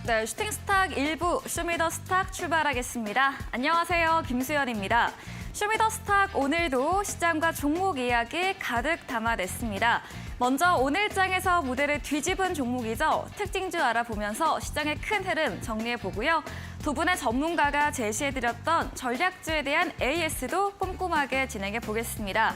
네, 슈팅스탁 1부 쇼미더스탁 출발하겠습니다. 안녕하세요, 김수연입니다. 쇼미더스탁 오늘도 시장과 종목 이야기 가득 담아냈습니다. 먼저 오늘 장에서 무대를 뒤집은 종목이죠. 특징주 알아보면서 시장의 큰 흐름 정리해보고요. 두 분의 전문가가 제시해드렸던 전략주에 대한 AS도 꼼꼼하게 진행해보겠습니다.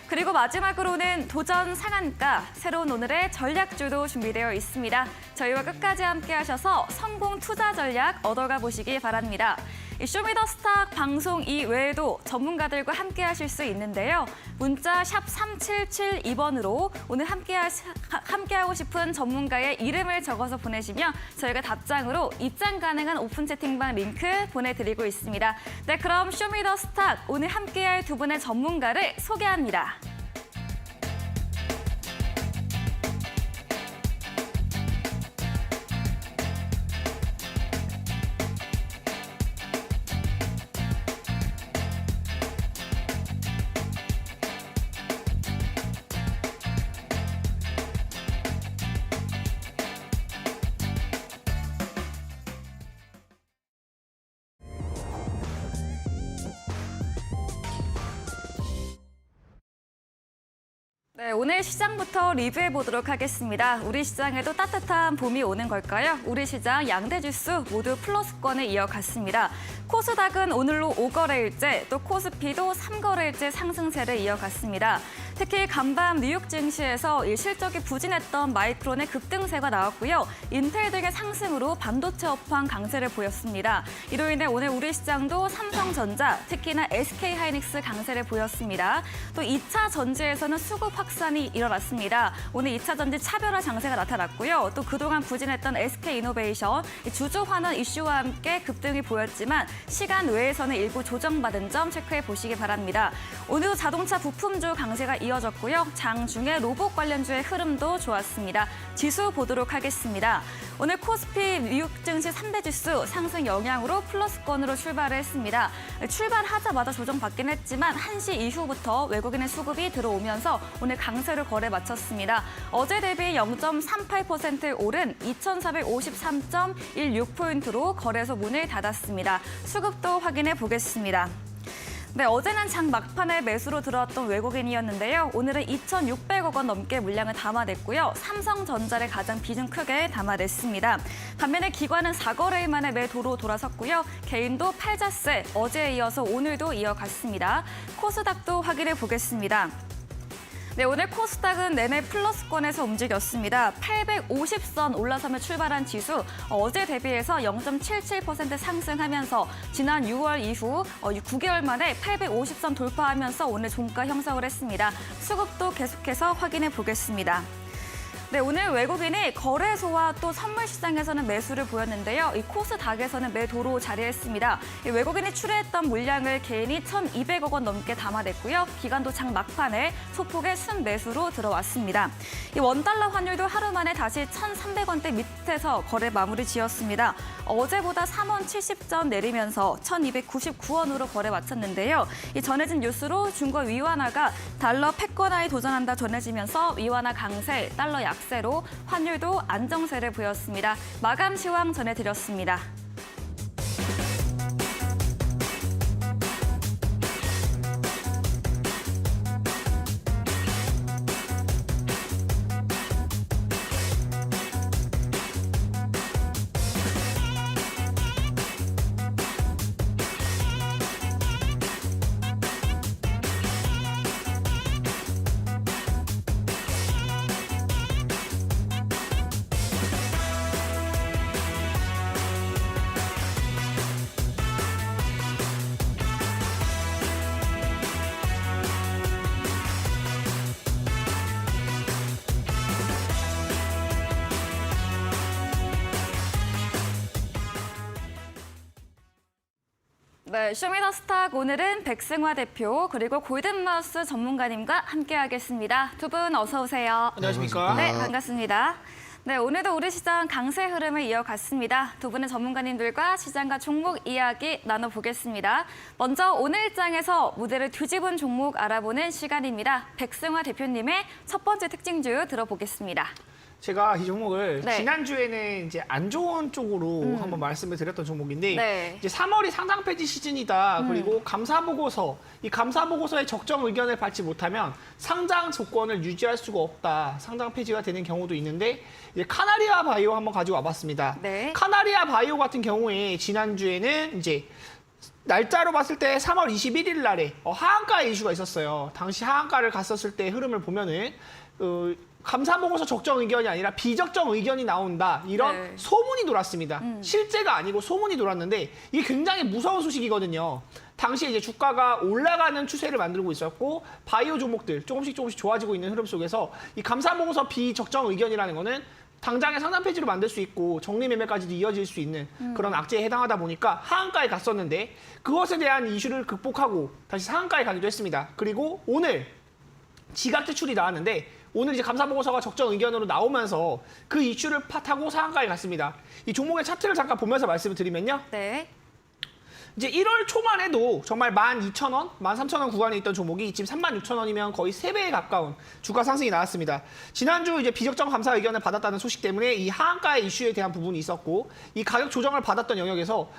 그리고 마지막으로는 도전 상한가, 새로운 오늘의 전략주도 준비되어 있습니다. 저희와 끝까지 함께 하셔서 성공 투자 전략 얻어가 보시기 바랍니다. 쇼미더스탁 방송 이외에도 전문가들과 함께 하실 수 있는데요. 문자 샵 3772번으로 오늘 함께하고 싶은 전문가의 이름을 적어서 보내시면 저희가 답장으로 입장 가능한 오픈 채팅방 링크 보내드리고 있습니다. 네, 그럼 쇼미더스탁 오늘 함께할 두 분의 전문가를 소개합니다. 네, 오늘 시장부터 리뷰해보도록 하겠습니다. 우리 시장에도 따뜻한 봄이 오는 걸까요? 우리 시장 양대 지수 모두 플러스권을 이어갔습니다. 코스닥은 오늘로 5거래일째, 또 코스피도 3거래일째 상승세를 이어갔습니다. 특히 간밤 뉴욕 증시에서 실적이 부진했던 마이크론의 급등세가 나왔고요. 인텔 등의 상승으로 반도체 업황 강세를 보였습니다. 이로 인해 오늘 우리 시장도 삼성전자, 특히나 SK하이닉스 강세를 보였습니다. 또 2차 전지에서는 수급 확산이 일어났습니다. 오늘 2차 전지 차별화 장세가 나타났고요. 또 그동안 부진했던 SK이노베이션, 주주 환원 이슈와 함께 급등이 보였지만 시간 외에서는 일부 조정받은 점 체크해 보시기 바랍니다. 오늘도 자동차 부품주 강세가 이어졌고요. 장중에 로봇 관련주의 흐름도 좋았습니다. 지수 보도록 하겠습니다. 오늘 코스피 뉴욕 증시 3대 지수 상승 영향으로 플러스권으로 출발을 했습니다. 출발하자마자 조정받긴 했지만 1시 이후부터 외국인의 수급이 들어오면서 오늘 강세를 거래 마쳤습니다. 어제 대비 0.38% 오른 2,453.16포인트로 거래소 문을 닫았습니다. 수급도 확인해 보겠습니다. 네, 어제는 장 막판에 매수로 들어왔던 외국인이었는데요. 오늘은 2,600억 원 넘게 물량을 담아냈고요. 삼성전자를 가장 비중 크게 담아냈습니다. 반면에 기관은 4거래일 만에 매도로 돌아섰고요. 개인도 팔자세, 어제에 이어서 오늘도 이어갔습니다. 코스닥도 확인해 보겠습니다. 네, 오늘 코스닥은 내내 플러스권에서 움직였습니다. 850선 올라서며 출발한 지수, 어제 대비해서 0.77% 상승하면서 지난 6월 이후 9개월 만에 850선 돌파하면서 오늘 종가 형성을 했습니다. 수급도 계속해서 확인해 보겠습니다. 네, 오늘 외국인이 거래소와 또 선물 시장에서는 매수를 보였는데요. 이 코스닥에서는 매도로 자리했습니다. 이 외국인이 출회했던 물량을 개인이 1,200억 원 넘게 담아냈고요. 기관도 장 막판에 소폭의 순매수로 들어왔습니다. 이 원달러 환율도 하루 만에 다시 1,300원대 밑에서 거래 마무리 지었습니다. 어제보다 3원 70전 내리면서 1,299원으로 거래 마쳤는데요. 이 전해진 뉴스로 중국 위완화가 달러 패권화에 도전한다 전해지면서 위완화 강세, 달러 약세로 환율도 안정세를 보였습니다. 마감 시황 전해드렸습니다. 네, 쇼미더스탁 오늘은 백승화 대표 그리고 골든마우스 전문가님과 함께하겠습니다. 두 분 어서 오세요. 안녕하십니까? 네, 반갑습니다. 네, 오늘도 우리 시장 강세 흐름을 이어갔습니다. 두 분의 전문가님들과 시장과 종목 이야기 나눠보겠습니다. 먼저 오늘 장에서 무대를 뒤집은 종목 알아보는 시간입니다. 백승화 대표님의 첫 번째 특징주 들어보겠습니다. 제가 이 종목을 네. 지난주에는 이제 안 좋은 쪽으로 한번 말씀을 드렸던 종목인데 네. 이제 3월이 상장 폐지 시즌이다. 그리고 감사 보고서, 이 감사 보고서의 적정 의견을 받지 못하면 상장 조건을 유지할 수가 없다. 상장 폐지가 되는 경우도 있는데 이제 카나리아 바이오 한번 가지고 와봤습니다. 네. 카나리아 바이오 같은 경우에 지난주에는 이제 날짜로 봤을 때 3월 21일 날에 하한가 이슈가 있었어요. 당시 하한가를 갔었을 때 흐름을 보면은 감사 보고서 적정 의견이 아니라 비적정 의견이 나온다. 이런 네. 소문이 돌았습니다. 실제가 아니고 소문이 돌았는데 이게 굉장히 무서운 소식이거든요. 당시에 이제 주가가 올라가는 추세를 만들고 있었고 바이오 종목들 조금씩 좋아지고 있는 흐름 속에서 이 감사 보고서 비적정 의견이라는 거는 당장의 상장 폐지로 만들 수 있고 정리 매매까지도 이어질 수 있는 그런 악재에 해당하다 보니까 하한가에 갔었는데 그것에 대한 이슈를 극복하고 다시 상한가에 가기도 했습니다. 그리고 오늘 지각 지출이 나왔는데 오늘 이제 감사 보고서가 적정 의견으로 나오면서 그 이슈를 타고 상한가에 갔습니다. 이 종목의 차트를 잠깐 보면서 말씀을 드리면요. 네. 이제 1월 초만 해도 정말 12,000원, 13,000원 구간에 있던 종목이 지금 36,000원이면 거의 3배에 가까운 주가 상승이 나왔습니다. 지난주 이제 비적정 감사 의견을 받았다는 소식 때문에 이 하한가의 이슈에 대한 부분이 있었고 이 가격 조정을 받았던 영역에서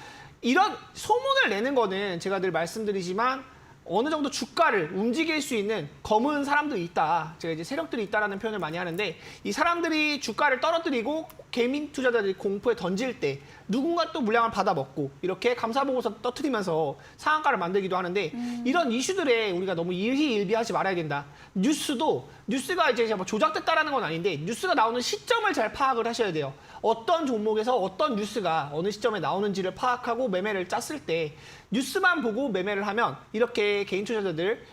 이런 소문을 내는 거는 제가 늘 말씀드리지만 어느 정도 주가를 움직일 수 있는 검은 사람들이 있다. 제가 이제 세력들이 있다라는 표현을 많이 하는데 이 사람들이 주가를 떨어뜨리고 개민 투자자들이 공포에 던질 때 누군가 또 물량을 받아먹고 이렇게 감사 보고서 떠트리면서 상한가를 만들기도 하는데 이런 이슈들에 우리가 너무 일희일비하지 말아야 된다. 뉴스가 이제 뭐 조작됐다라는 건 아닌데 뉴스가 나오는 시점을 잘 파악을 하셔야 돼요. 어떤 종목에서 어떤 뉴스가 어느 시점에 나오는지를 파악하고 매매를 짰을 때 뉴스만 보고 매매를 하면 이렇게 개인 투자자들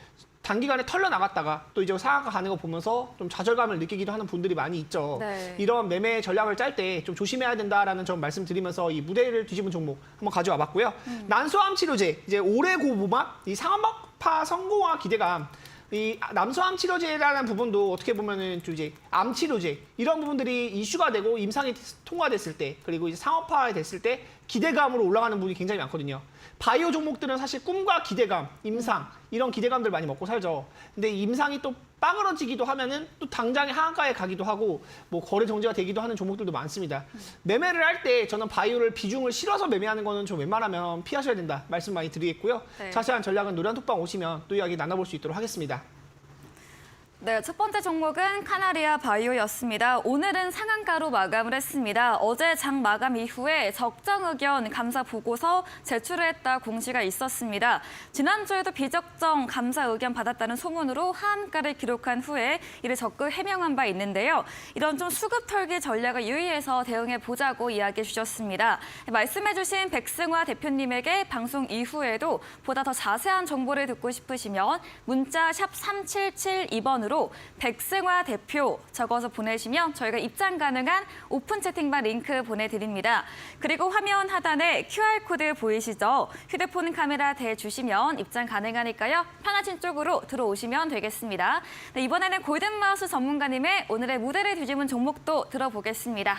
단기간에 털려 나갔다가 또 이제 상한가 가는 거 보면서 좀 좌절감을 느끼기도 하는 분들이 많이 있죠. 네. 이런 매매 전략을 짤 때 좀 조심해야 된다라는 점 말씀드리면서 이 무대를 뒤집은 종목 한번 가져와 봤고요. 난소암 치료제, 이제 오레고보맙, 이 상업파 성공화 기대감. 이 남소암 치료제라는 부분도 어떻게 보면은 좀 이제 암 치료제 이런 부분들이 이슈가 되고 임상이 통과됐을 때 그리고 이제 상업화 됐을 때 기대감으로 올라가는 부분이 굉장히 많거든요. 바이오 종목들은 사실 꿈과 기대감, 임상 이런 기대감들 많이 먹고 살죠. 근데 임상이 또 빠그러지기도 하면은 또 당장에 하한가에 가기도 하고 뭐 거래 정지가 되기도 하는 종목들도 많습니다. 매매를 할 때 저는 바이오를 비중을 실어서 매매하는 거는 좀 웬만하면 피하셔야 된다 말씀 많이 드리겠고요. 네. 자세한 전략은 노란톡방 오시면 또 이야기 나눠볼 수 있도록 하겠습니다. 네, 첫 번째 종목은 카나리아 바이오였습니다. 오늘은 상한가로 마감을 했습니다. 어제 장 마감 이후에 적정 의견 감사 보고서 제출을 했다 공시가 있었습니다. 지난주에도 비적정 감사 의견 받았다는 소문으로 하한가를 기록한 후에 이를 적극 해명한 바 있는데요. 이런 좀 수급 털기 전략을 유의해서 대응해 보자고 이야기해 주셨습니다. 말씀해 주신 백승화 대표님에게 방송 이후에도 보다 더 자세한 정보를 듣고 싶으시면 문자 샵 3772번으로 백승화 대표 적어서 보내시면 저희가 입장 가능한 오픈 채팅방 링크 보내드립니다. 그리고 화면 하단에 QR코드 보이시죠? 휴대폰 카메라 대주시면 입장 가능하니까요. 편하신 쪽으로 들어오시면 되겠습니다. 네, 이번에는 골든마우스 전문가님의 오늘의 무대를 뒤집은 종목도 들어보겠습니다.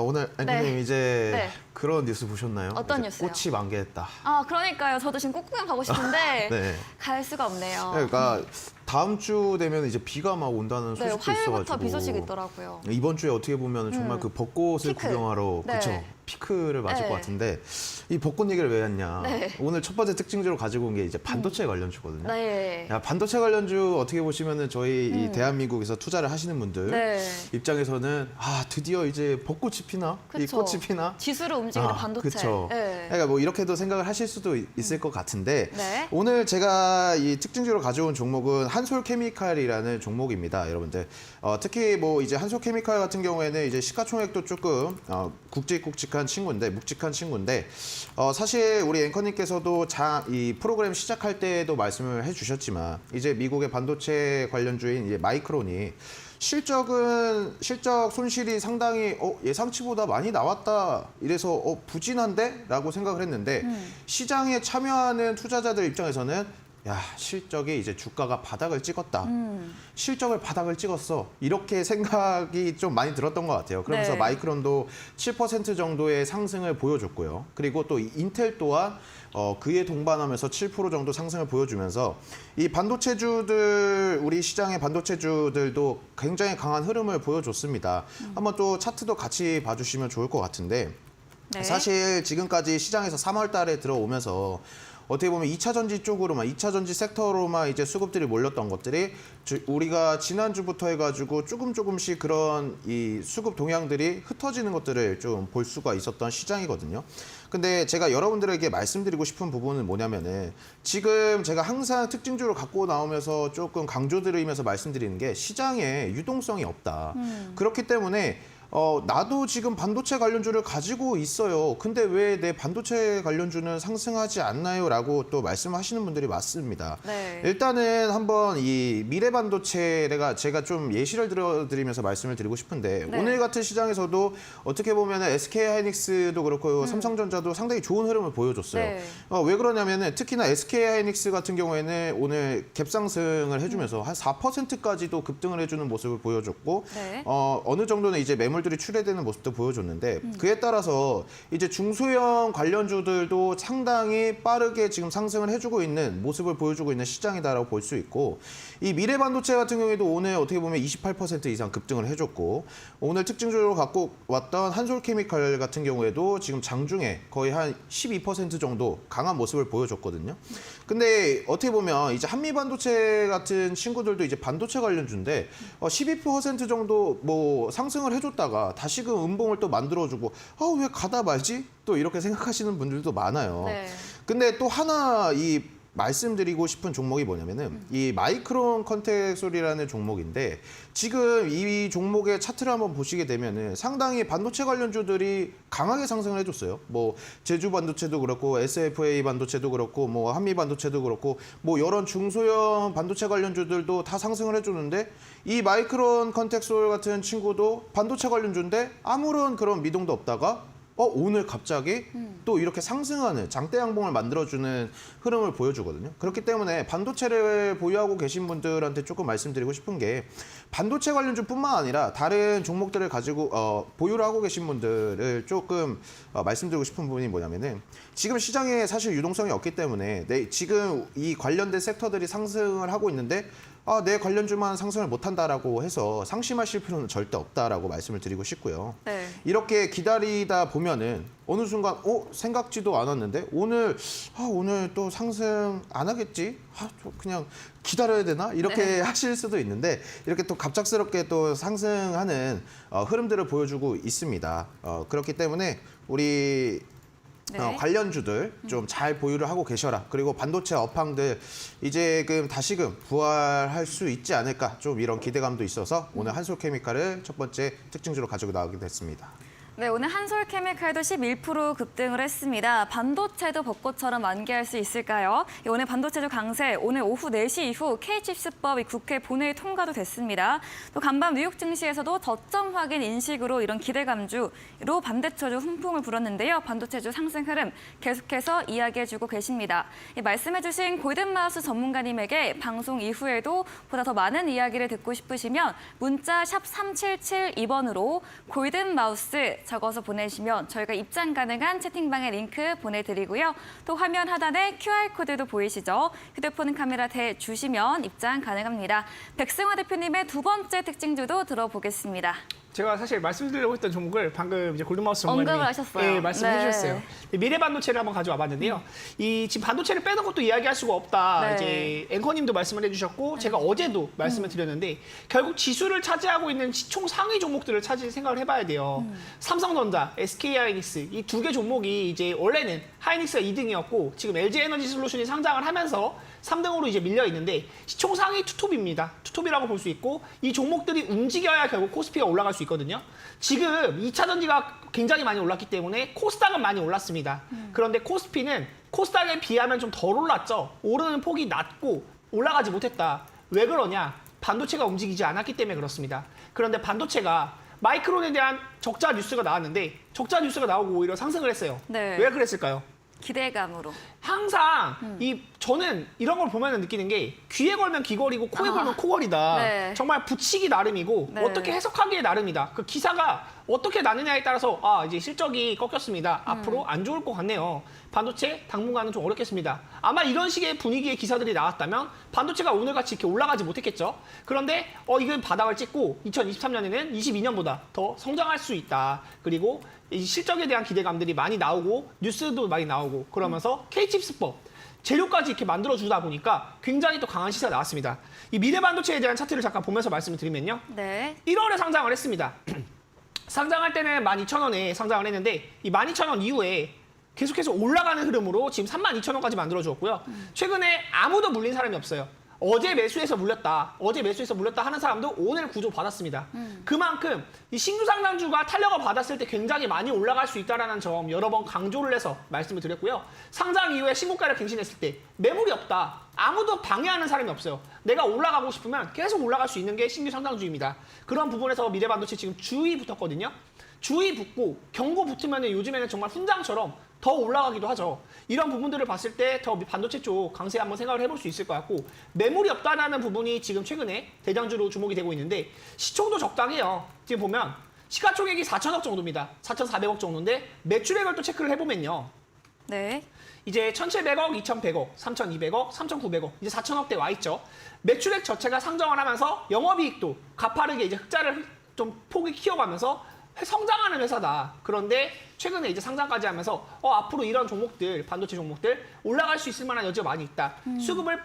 오늘 앵커님 네. 이제 네. 그런 뉴스 보셨나요? 어떤 이제 뉴스요? 꽃이 만개했다. 아, 그러니까요. 저도 지금 꽃구경 가고 싶은데 네. 갈 수가 없네요. 그러니까 다음 주 되면 이제 비가 막 온다는 네, 소식도 화요일부터 있어가지고 비 소식이 있더라고요. 이번 주에 어떻게 보면 정말 그 벚꽃을 피크. 구경하러 네. 그쵸 피크를 맞을 네. 것 같은데 이 벚꽃 얘기를 왜 했냐? 네. 오늘 첫 번째 특징적으로 가지고 온 게 이제 반도체 관련주거든요. 네. 야, 반도체 관련주 어떻게 보시면은 저희 이 대한민국에서 투자를 하시는 분들 네. 입장에서는 드디어 이제 벚꽃이 피나 이 그쵸. 꽃이 피나 지수를 움직이는 반도체. 그렇죠. 네. 그러니까 뭐 이렇게도 생각을 하실 수도 있을 것 같은데 네. 오늘 제가 이 특징적으로 가져온 종목은 한솔케미칼이라는 종목입니다, 여러분들. 특히 뭐 이제 한솔케미칼 같은 경우에는 이제 시가총액도 조금 굵직굵직한 친구인데 묵직한 친구인데 사실 우리 앵커님께서도 이 프로그램 시작할 때도 말씀을 해주셨지만 이제 미국의 반도체 관련주인 이제 마이크론이 실적 손실이 상당히 예상치보다 많이 나왔다. 이래서 부진한데? 라고 생각을 했는데 시장에 참여하는 투자자들 입장에서는 야, 실적이 이제 주가가 바닥을 찍었다. 실적을 바닥을 찍었어. 이렇게 생각이 좀 많이 들었던 것 같아요. 그러면서 네. 마이크론도 7% 정도의 상승을 보여줬고요. 그리고 또 인텔 또한 그에 동반하면서 7% 정도 상승을 보여주면서 이 반도체주들, 우리 시장의 반도체주들도 굉장히 강한 흐름을 보여줬습니다. 한번 또 차트도 같이 봐주시면 좋을 것 같은데 네. 사실 지금까지 시장에서 3월 달에 들어오면서 어떻게 보면 2차 전지 쪽으로만, 2차 전지 섹터로만 이제 수급들이 몰렸던 것들이 우리가 지난주부터 해가지고 조금씩 그런 이 수급 동향들이 흩어지는 것들을 좀 볼 수가 있었던 시장이거든요. 근데 제가 여러분들에게 말씀드리고 싶은 부분은 뭐냐면은 지금 제가 항상 특징주를 갖고 나오면서 조금 강조드리면서 말씀드리는 게 시장에 유동성이 없다. 그렇기 때문에 나도 지금 반도체 관련주를 가지고 있어요. 근데 왜 내 반도체 관련주는 상승하지 않나요? 라고 또 말씀하시는 분들이 많습니다. 네. 일단은 한번 이 미래 반도체가 제가 좀 예시를 들어드리면서 말씀을 드리고 싶은데 네. 오늘 같은 시장에서도 어떻게 보면 SK 하이닉스도 그렇고 삼성전자도 상당히 좋은 흐름을 보여줬어요. 네. 왜 그러냐면은 특히나 SK 하이닉스 같은 경우에는 오늘 갭상승을 해주면서 한 4%까지도 급등을 해주는 모습을 보여줬고 네. 어느 정도는 이제 매물들이 출회되는 모습도 보여줬는데 그에 따라서 이제 중소형 관련주들도 상당히 빠르게 지금 상승을 해주고 있는 모습을 보여주고 있는 시장이다라고 볼 수 있고 이 미래 반도체 같은 경우에도 오늘 어떻게 보면 28% 이상 급등을 해줬고 오늘 특징적으로 갖고 왔던 한솔케미칼 같은 경우에도 지금 장중에 거의 한 12% 정도 강한 모습을 보여줬거든요. 근데 어떻게 보면 이제 한미 반도체 같은 친구들도 이제 반도체 관련주인데 12% 정도 뭐 상승을 해줬다가 다시금 음봉을 또 만들어주고 왜 가다 말지? 또 이렇게 생각하시는 분들도 많아요. 네. 근데 또 하나 이 말씀드리고 싶은 종목이 뭐냐면은 이 마이크론 컨텍솔이라는 종목인데 지금 이 종목의 차트를 한번 보시게 되면은 상당히 반도체 관련주들이 강하게 상승을 해줬어요. 뭐 제주 반도체도 그렇고 SFA 반도체도 그렇고 뭐 한미 반도체도 그렇고 뭐 여러 중소형 반도체 관련주들도 다 상승을 해주는데 이 마이크론 컨텍솔 같은 친구도 반도체 관련주인데 아무런 그런 미동도 없다가 오늘 갑자기 또 이렇게 상승하는 장대 양봉을 만들어주는 흐름을 보여주거든요. 그렇기 때문에 반도체를 보유하고 계신 분들한테 조금 말씀드리고 싶은 게 반도체 관련주뿐만 아니라 다른 종목들을 가지고 보유를 하고 계신 분들을 조금 말씀드리고 싶은 부분이 뭐냐면은 지금 시장에 사실 유동성이 없기 때문에 지금 이 관련된 섹터들이 상승을 하고 있는데 내 관련주만 상승을 못한다라고 해서 상심하실 필요는 절대 없다라고 말씀을 드리고 싶고요. 네. 이렇게 기다리다 보면은 어느 순간 생각지도 않았는데 오늘 또 상승 안 하겠지? 좀 그냥 기다려야 되나? 이렇게 하실 수도 있는데 이렇게 또 갑작스럽게 또 상승하는 흐름들을 보여주고 있습니다. 그렇기 때문에 우리 네. 관련주들 좀 잘 보유를 하고 계셔라. 그리고 반도체 업황들 이제 다시금 부활할 수 있지 않을까. 좀 이런 기대감도 있어서 오늘 한솔케미칼을 첫 번째 특징주로 가지고 나오게 됐습니다. 네, 오늘 한솔케미칼도 11% 급등을 했습니다. 반도체도 벚꽃처럼 만개할 수 있을까요? 오늘 반도체주 강세, 오늘 오후 4시 이후 K칩스법이 국회 본회의 통과도 됐습니다. 또 간밤 뉴욕 증시에서도 저점 확인 인식으로 이런 기대감주로 반대처주 훈풍을 불었는데요. 반도체주 상승 흐름 계속해서 이야기해주고 계십니다. 말씀해주신 골든마우스 전문가님에게 방송 이후에도 보다 더 많은 이야기를 듣고 싶으시면 문자 샵 3772번으로 골든마우스 적어서 보내시면 저희가 입장 가능한 채팅방에 링크 보내드리고요. 또 화면 하단에 QR코드도 보이시죠? 휴대폰 카메라 대주시면 입장 가능합니다. 백승화 대표님의 두 번째 특징주도 들어보겠습니다. 제가 사실 말씀드리려고 했던 종목을 방금 이제 골든마우스 전문가님이 언급을 하셨어요. 말씀해 네. 주셨어요. 미래 반도체를 한번 가져와 봤는데요. 지금 반도체를 빼는 것도 이야기할 수가 없다. 네. 이제 앵커님도 말씀을 해주셨고 제가 어제도 말씀을 드렸는데 결국 지수를 차지하고 있는 시총 상위 종목들을 생각을 해봐야 돼요. 삼성전자, SK 하이닉스 이 두 개 종목이 이제 원래는 하이닉스가 2등이었고 지금 LG 에너지 솔루션이 상장을 하면서 3등으로 이제 밀려 있는데 시총 상위 투톱입니다. 투톱이라고 볼 수 있고 이 종목들이 움직여야 결국 코스피가 올라갈 수 있거든요. 지금 2차 전지가 굉장히 많이 올랐기 때문에 코스닥은 많이 올랐습니다. 그런데 코스피는 코스닥에 비하면 좀 덜 올랐죠. 오르는 폭이 낮고 올라가지 못했다. 왜 그러냐? 반도체가 움직이지 않았기 때문에 그렇습니다. 그런데 반도체가 마이크론에 대한 적자 뉴스가 나왔는데 적자 뉴스가 나오고 오히려 상승을 했어요. 네. 왜 그랬을까요? 기대감으로. 항상 저는 이런 걸 보면 느끼는 게 귀에 걸면 귀걸이고 코에 걸면 코걸이다. 네. 정말 붙이기 나름이고 네. 어떻게 해석하기에 나름이다. 그 기사가 어떻게 나느냐에 따라서 이제 실적이 꺾였습니다. 앞으로 안 좋을 것 같네요. 반도체 당분간은 좀 어렵겠습니다. 아마 이런 식의 분위기의 기사들이 나왔다면 반도체가 오늘같이 이렇게 올라가지 못했겠죠. 그런데 이건 바닥을 찍고 2023년에는 22년보다 더 성장할 수 있다. 그리고 이 실적에 대한 기대감들이 많이 나오고 뉴스도 많이 나오고 그러면서 K칩스법 재료까지 이렇게 만들어주다 보니까 굉장히 또 강한 시세가 나왔습니다. 이 미래 반도체에 대한 차트를 잠깐 보면서 말씀을 드리면요. 네. 1월에 상장을 했습니다. 상장할 때는 12,000원에 상장을 했는데 이 12,000원 이후에 계속해서 올라가는 흐름으로 지금 32,000원까지 만들어주었고요. 최근에 아무도 물린 사람이 없어요. 어제 매수해서 물렸다 하는 사람도 오늘 구조 받았습니다. 그만큼 이 신규 상장주가 탄력을 받았을 때 굉장히 많이 올라갈 수 있다는 점 여러 번 강조를 해서 말씀을 드렸고요. 상장 이후에 신고가를 갱신했을 때 매물이 없다. 아무도 방해하는 사람이 없어요. 내가 올라가고 싶으면 계속 올라갈 수 있는 게 신규 상장주입니다. 그런 부분에서 미래반도체 지금 주의 붙었거든요. 주의 붙고 경고 붙으면 요즘에는 정말 훈장처럼 더 올라가기도 하죠. 이런 부분들을 봤을 때 더 반도체 쪽 강세 한번 생각을 해볼 수 있을 것 같고 매물이 없다라는 부분이 지금 최근에 대장주로 주목이 되고 있는데 시총도 적당해요. 지금 보면 시가총액이 4천억 정도입니다. 4,400억 정도인데 매출액을 또 체크를 해보면요. 네. 이제 1,700억, 2,100억, 3,200억, 3,900억 이제 4천억대 와 있죠. 매출액 자체가 상정을 하면서 영업이익도 가파르게 이제 흑자를 좀 폭이 키워가면서 성장하는 회사다. 그런데 최근에 이제 상장까지 하면서 앞으로 이런 종목들, 반도체 종목들 올라갈 수 있을 만한 여지가 많이 있다. 수급을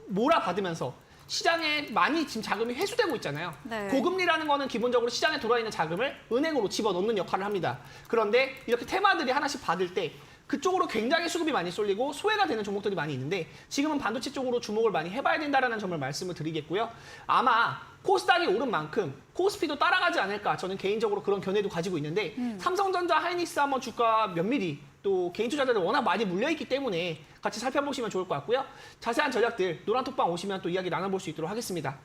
몰아받으면서 시장에 많이 지금 자금이 회수되고 있잖아요. 네. 고금리라는 거는 기본적으로 시장에 들어있는 자금을 은행으로 집어넣는 역할을 합니다. 그런데 이렇게 테마들이 하나씩 받을 때 그쪽으로 굉장히 수급이 많이 쏠리고 소외가 되는 종목들이 많이 있는데 지금은 반도체 쪽으로 주목을 많이 해봐야 된다는 점을 말씀을 드리겠고요. 아마 코스닥이 오른 만큼 코스피도 따라가지 않을까 저는 개인적으로 그런 견해도 가지고 있는데 삼성전자, 하이닉스 한번 주가 면밀히 또 개인 투자자들 워낙 많이 물려있기 때문에 같이 살펴보시면 좋을 것 같고요. 자세한 전략들 노란톡방 오시면 또 이야기 나눠볼 수 있도록 하겠습니다.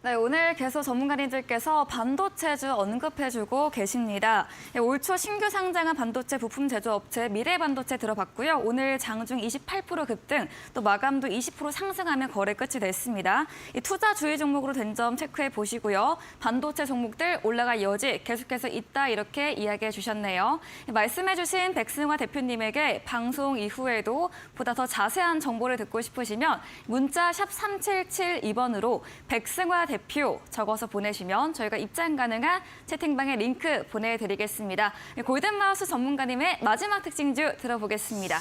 네, 오늘 계속 전문가님들께서 반도체주 언급해주고 계십니다. 올 초 신규 상장한 반도체 부품 제조업체 미래반도체 들어봤고요. 오늘 장중 28% 급등, 또 마감도 20% 상승하며 거래 끝이 됐습니다. 이 투자 주의 종목으로 된 점 체크해 보시고요. 반도체 종목들 올라갈 여지 계속해서 있다 이렇게 이야기해 주셨네요. 말씀해 주신 백승화 대표님에게 방송 이후에도 보다 더 자세한 정보를 듣고 싶으시면 문자 샵 3772번으로 백승화 대표 적어서 보내시면 저희가 입장 가능한 채팅방에 링크 보내드리겠습니다. 골든마우스 전문가님의 마지막 특징주 들어보겠습니다.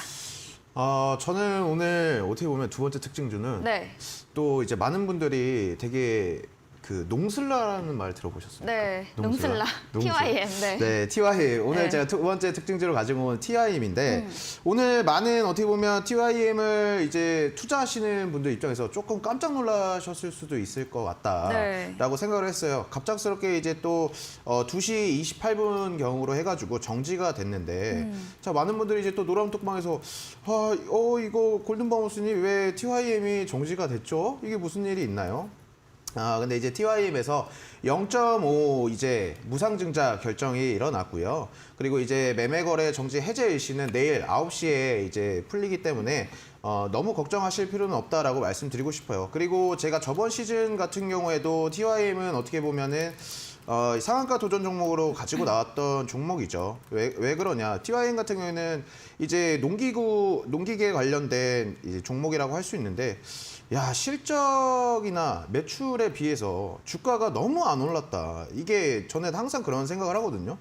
저는 오늘 어떻게 보면 두 번째 특징주는 네. 또 이제 많은 분들이 되게 그 농슬라라는 말 들어보셨습니까? 네, 농슬라. TYM. 네. 네, TYM. 오늘 네. 제가 두 번째 특징주로 가지고 온 TYM인데 오늘 많은 어떻게 보면 TYM을 이제 투자하시는 분들 입장에서 조금 깜짝 놀라셨을 수도 있을 것 같다라고 네. 생각을 했어요. 갑작스럽게 이제 또 2시 28분 경으로 해가지고 정지가 됐는데 자 많은 분들이 이제 또 노란 톡방에서 이거 골든바운스님 왜 TYM이 정지가 됐죠? 이게 무슨 일이 있나요? 근데 이제 TYM에서 0.5 이제 무상증자 결정이 일어났고요. 그리고 이제 매매거래 정지 해제 일시는 내일 9시에 이제 풀리기 때문에 너무 걱정하실 필요는 없다라고 말씀드리고 싶어요. 그리고 제가 저번 시즌 같은 경우에도 TYM은 어떻게 보면은 상한가 도전 종목으로 가지고 나왔던 종목이죠. 왜 그러냐? TYM 같은 경우에는 이제 농기계 관련된 이제 종목이라고 할 수 있는데, 야 실적이나 매출에 비해서 주가가 너무 안 올랐다. 이게 저는 항상 그런 생각을 하거든요.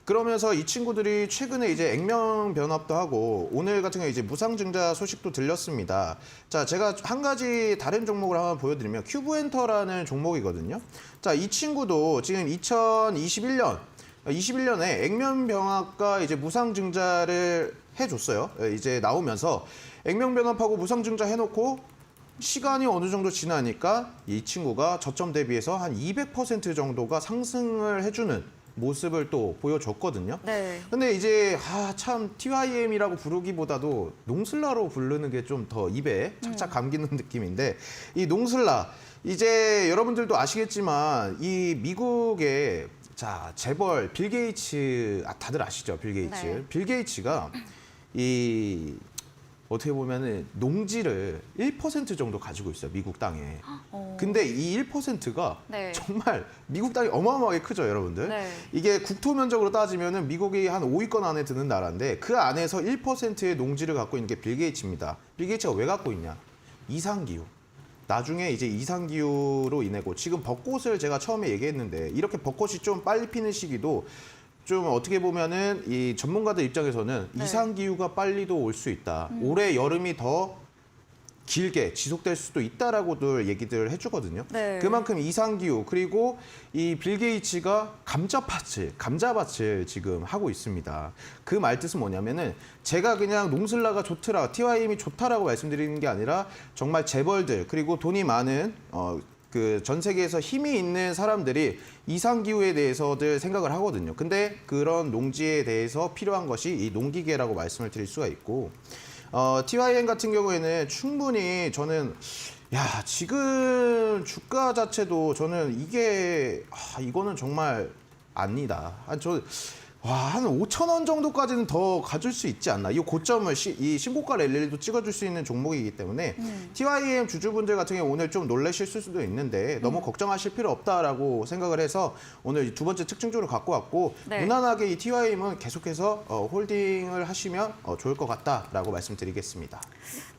그러면서 이 친구들이 최근에 이제 액면 변압도 하고 오늘 같은 경우에 이제 무상증자 소식도 들렸습니다. 자, 제가 한 가지 다른 종목을 한번 보여드리면 큐브엔터라는 종목이거든요. 자, 이 친구도 지금 2021년에 액면 변압과 이제 무상증자를 해줬어요. 이제 나오면서 액면 변압하고 무상증자 해놓고 시간이 어느 정도 지나니까 이 친구가 저점 대비해서 한 200% 정도가 상승을 해주는 모습을 또 보여줬거든요. 네. 근데 이제 참 TYM이라고 부르기보다도 농슬라로 부르는 게 좀 더 입에 착착 감기는 느낌인데 이 농슬라 이제 여러분들도 아시겠지만 이 미국의 자 재벌 빌 게이츠 다들 아시죠? 빌 게이츠. 네. 빌 게이츠가 이 어떻게 보면은 농지를 1% 정도 가지고 있어요. 미국 땅에. 어. 근데 이 1%가 네. 정말 미국 땅이 어마어마하게 크죠, 여러분들. 네. 이게 국토 면적으로 따지면은 미국이 한 5위권 안에 드는 나라인데 그 안에서 1%의 농지를 갖고 있는 게 빌 게이츠입니다. 빌 게이츠가 왜 갖고 있냐? 이상기후. 나중에 이제 이상기후로 인해고 지금 벚꽃을 제가 처음에 얘기했는데 이렇게 벚꽃이 좀 빨리 피는 시기도 좀 어떻게 보면은 이 전문가들 입장에서는 네. 이상기후가 빨리도 올 수 있다. 올해 여름이 더 길게 지속될 수도 있다라고들 얘기들 해주거든요. 네. 그만큼 이상기후 그리고 이 빌 게이츠가 감자밭을 지금 하고 있습니다. 그 말뜻은 뭐냐면은 제가 그냥 농슬라가 좋더라, TYM이 좋다라고 말씀드리는 게 아니라 정말 재벌들 그리고 돈이 많은 그 전 세계에서 힘이 있는 사람들이 이상기후에 대해서들 생각을 하거든요. 근데 그런 농지에 대해서 필요한 것이 이 농기계라고 말씀을 드릴 수가 있고 TYM 같은 경우에는 충분히 저는 지금 주가 자체도 저는 이거는 정말 아니다. 한 5천 원 정도까지는 더 가질 수 있지 않나. 이 고점을 이 신고가 랠리도 찍어줄 수 있는 종목이기 때문에 TYM 주주분들 같은 경우 오늘 좀 놀라실 수도 있는데 너무 걱정하실 필요 없다라고 생각을 해서 오늘 두 번째 특징주를 갖고 왔고 네. 무난하게 이 TYM은 계속해서 홀딩을 하시면 좋을 것 같다라고 말씀드리겠습니다.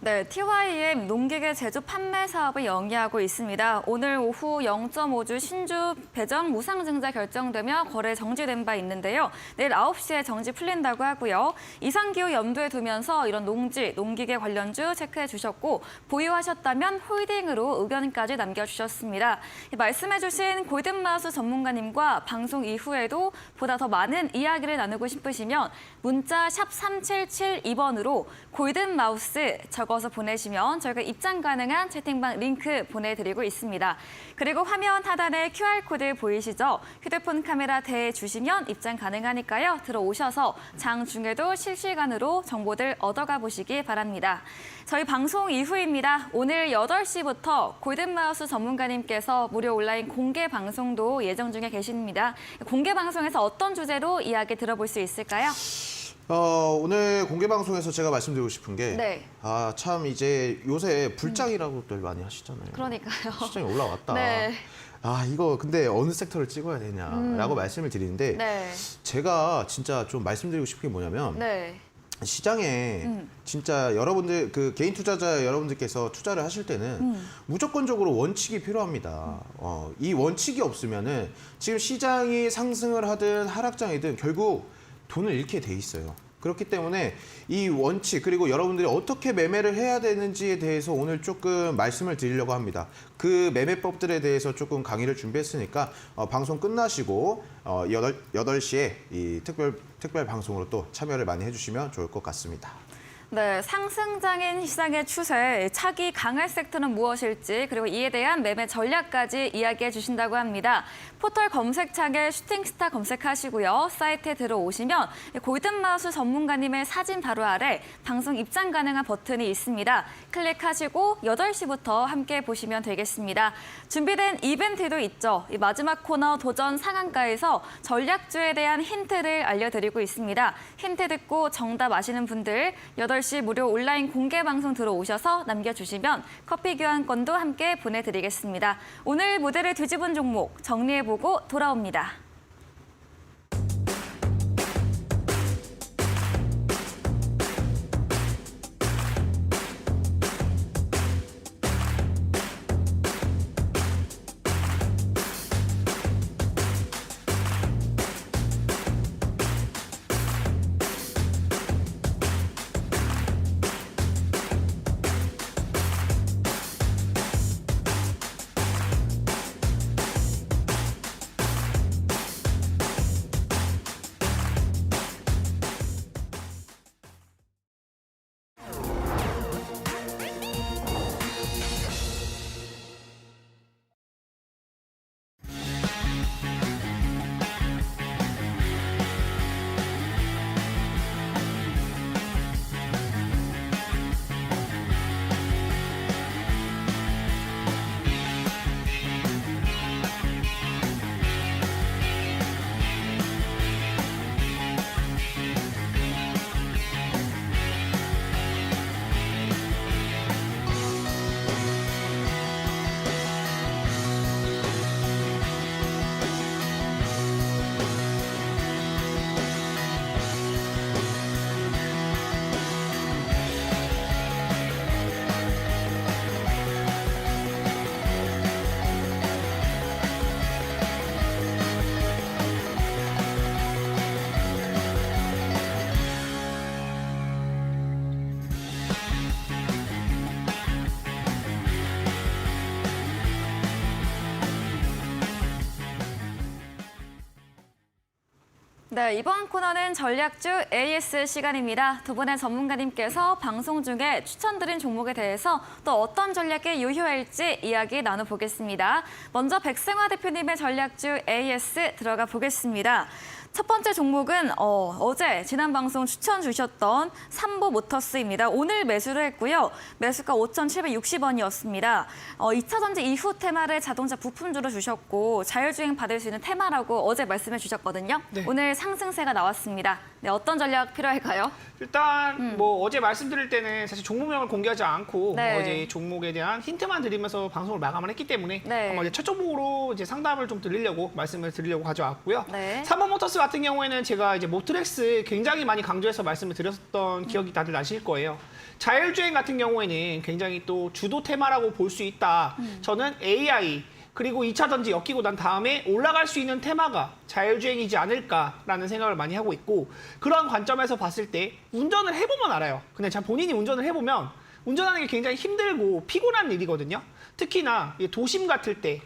네, TYM 농기계 제조 판매 사업을 영위하고 있습니다. 오늘 오후 0.5주 신주 배정 무상증자 결정되며 거래 정지된 바 있는데요. 내일 9시에 정지 풀린다고 하고요. 이상기후 염두에 두면서 이런 농기계 관련주 체크해 주셨고 보유하셨다면 홀딩으로 의견까지 남겨주셨습니다. 말씀해 주신 골든마우스 전문가님과 방송 이후에도 보다 더 많은 이야기를 나누고 싶으시면 문자 샵 3772번으로 골든마우스 적어서 보내시면 저희가 입장 가능한 채팅방 링크 보내드리고 있습니다. 그리고 화면 하단에 QR코드 보이시죠? 휴대폰 카메라 대주시면 입장 가능하니까요. 들어오셔서 장중에도 실시간으로 정보들 얻어가 보시기 바랍니다. 저희 방송 이후입니다. 오늘 8시부터 골든마우스 전문가님께서 무료 온라인 공개 방송도 예정 중에 계십니다. 공개 방송에서 어떤 주제로 이야기 들어볼 수 있을까요? 오늘 공개 방송에서 제가 말씀드리고 싶은 게 네. 참 이제 요새 불장이라고들 많이 하시잖아요. 그러니까요. 시장이 올라왔다. 네. 이거 근데 어느 섹터를 찍어야 되냐라고 말씀을 드리는데 네. 제가 진짜 좀 말씀드리고 싶은 게 뭐냐면 네. 시장에 진짜 여러분들 그 개인 투자자 여러분들께서 투자를 하실 때는 무조건적으로 원칙이 필요합니다. 이 원칙이 없으면은 지금 시장이 상승을 하든 하락장이든 결국 돈을 잃게 돼 있어요. 그렇기 때문에 이 원칙 그리고 여러분들이 어떻게 매매를 해야 되는지에 대해서 오늘 조금 말씀을 드리려고 합니다. 그 매매법들에 대해서 조금 강의를 준비했으니까 방송 끝나시고 8시에 이 특별 방송으로 또 참여를 많이 해주시면 좋을 것 같습니다. 네, 상승장인 시장의 추세, 차기 강할 섹터는 무엇일지 그리고 이에 대한 매매 전략까지 이야기해 주신다고 합니다. 포털 검색창에 슈팅스타 검색하시고요. 사이트에 들어오시면 골든마우스 전문가님의 사진 바로 아래 방송 입장 가능한 버튼이 있습니다. 클릭하시고 8시부터 함께 보시면 되겠습니다. 준비된 이벤트도 있죠. 이 마지막 코너 도전 상한가에서 전략주에 대한 힌트를 알려드리고 있습니다. 힌트 듣고 정답 아시는 분들 8시 무료 온라인 공개 방송 들어오셔서 남겨주시면 커피 교환권도 함께 보내드리겠습니다. 오늘 무대를 뒤집은 종목 정리해보고 돌아옵니다. 네, 이번 코너는 전략주 AS 시간입니다. 두 분의 전문가님께서 방송 중에 추천드린 종목에 대해서 또 어떤 전략이 유효할지 이야기 나눠보겠습니다. 먼저 백승화 대표님의 전략주 AS 들어가 보겠습니다. 첫 번째 종목은 어제 지난 방송 추천 주셨던 삼보 모터스입니다. 오늘 매수를 했고요. 매수가 5,760원이었습니다. 2차 전지 이후 테마를 자동차 부품주로 주셨고 자율주행 받을 수 있는 테마라고 어제 말씀해 주셨거든요. 네. 오늘 상승세가 나왔습니다. 네, 어떤 전략 필요할까요? 일단 뭐 어제 말씀드릴 때는 사실 종목명을 공개하지 않고 네. 어제 종목에 대한 힌트만 드리면서 방송을 마감을 했기 때문에 네. 한번 이제 첫 종목으로 이제 상담을 좀 드리려고 말씀을 드리려고 가져왔고요. 네. 삼보모터스 같은 경우에는 제가 이제 모트렉스 굉장히 많이 강조해서 말씀을 드렸던 기억이 다들 나실 거예요. 자율주행 같은 경우에는 굉장히 또 주도 테마라고 볼 수 있다. 저는 AI 그리고 2차 전지 엮이고 난 다음에 올라갈 수 있는 테마가 자율주행이지 않을까라는 생각을 많이 하고 있고 그런 관점에서 봤을 때 운전을 해보면 알아요. 근데 참 본인이 운전을 해보면 운전하는 게 굉장히 힘들고 피곤한 일이거든요. 특히나 도심 같을 때